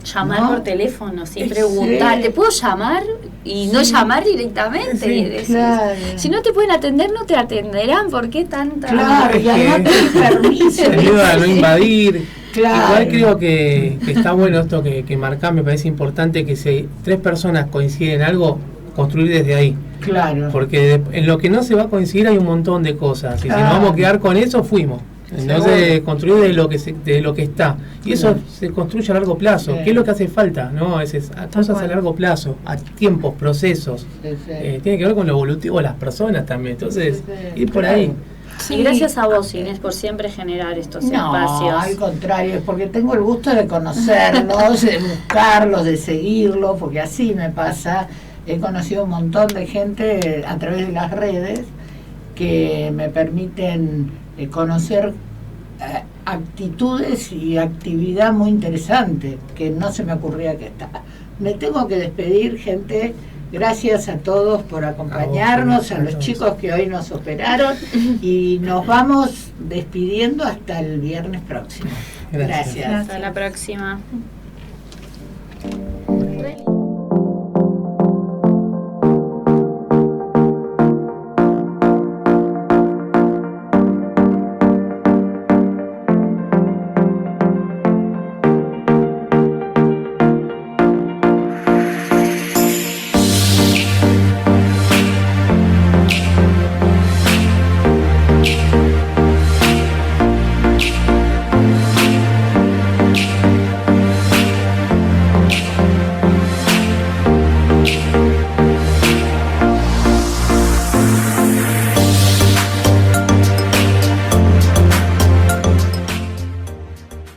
Llamar ¿no? por teléfono sin preguntar, Sí. ¿te puedo llamar? Y no llamar directamente. Sí, y decís, claro. si no te pueden atender, no te atenderán. ¿Por qué tanta? Claro, Es y además que- tenés permiso. El miedo a no invadir. Claro. Igual creo que está bueno esto que marcás, me parece importante que si 3 personas coinciden en algo, construir desde ahí. Claro. Porque en lo que no se va a coincidir hay un montón de cosas. Y si Claro. nos vamos a quedar con eso, fuimos. Entonces, Seguro. construir de lo que está. Y eso Claro. se construye a largo plazo. Sí. ¿Qué es lo que hace falta? ¿No? A veces, a cosas a largo plazo, a tiempos, procesos. Sí, sí. Tiene que ver con lo evolutivo de las personas también. Entonces, Sí, sí, ir por claro. ahí. Y gracias a vos, Inés, por siempre generar estos espacios. Al contrario, es porque tengo el gusto de conocerlos, de buscarlos, de seguirlos, porque así me pasa. He conocido un montón de gente a través de las redes que me permiten conocer actitudes y actividad muy interesante que no se me ocurría que estaba. Me tengo que despedir, gente. Gracias a todos por acompañarnos, a los chicos que hoy nos operaron, y nos vamos despidiendo hasta el viernes próximo. Gracias. Gracias. Hasta la próxima.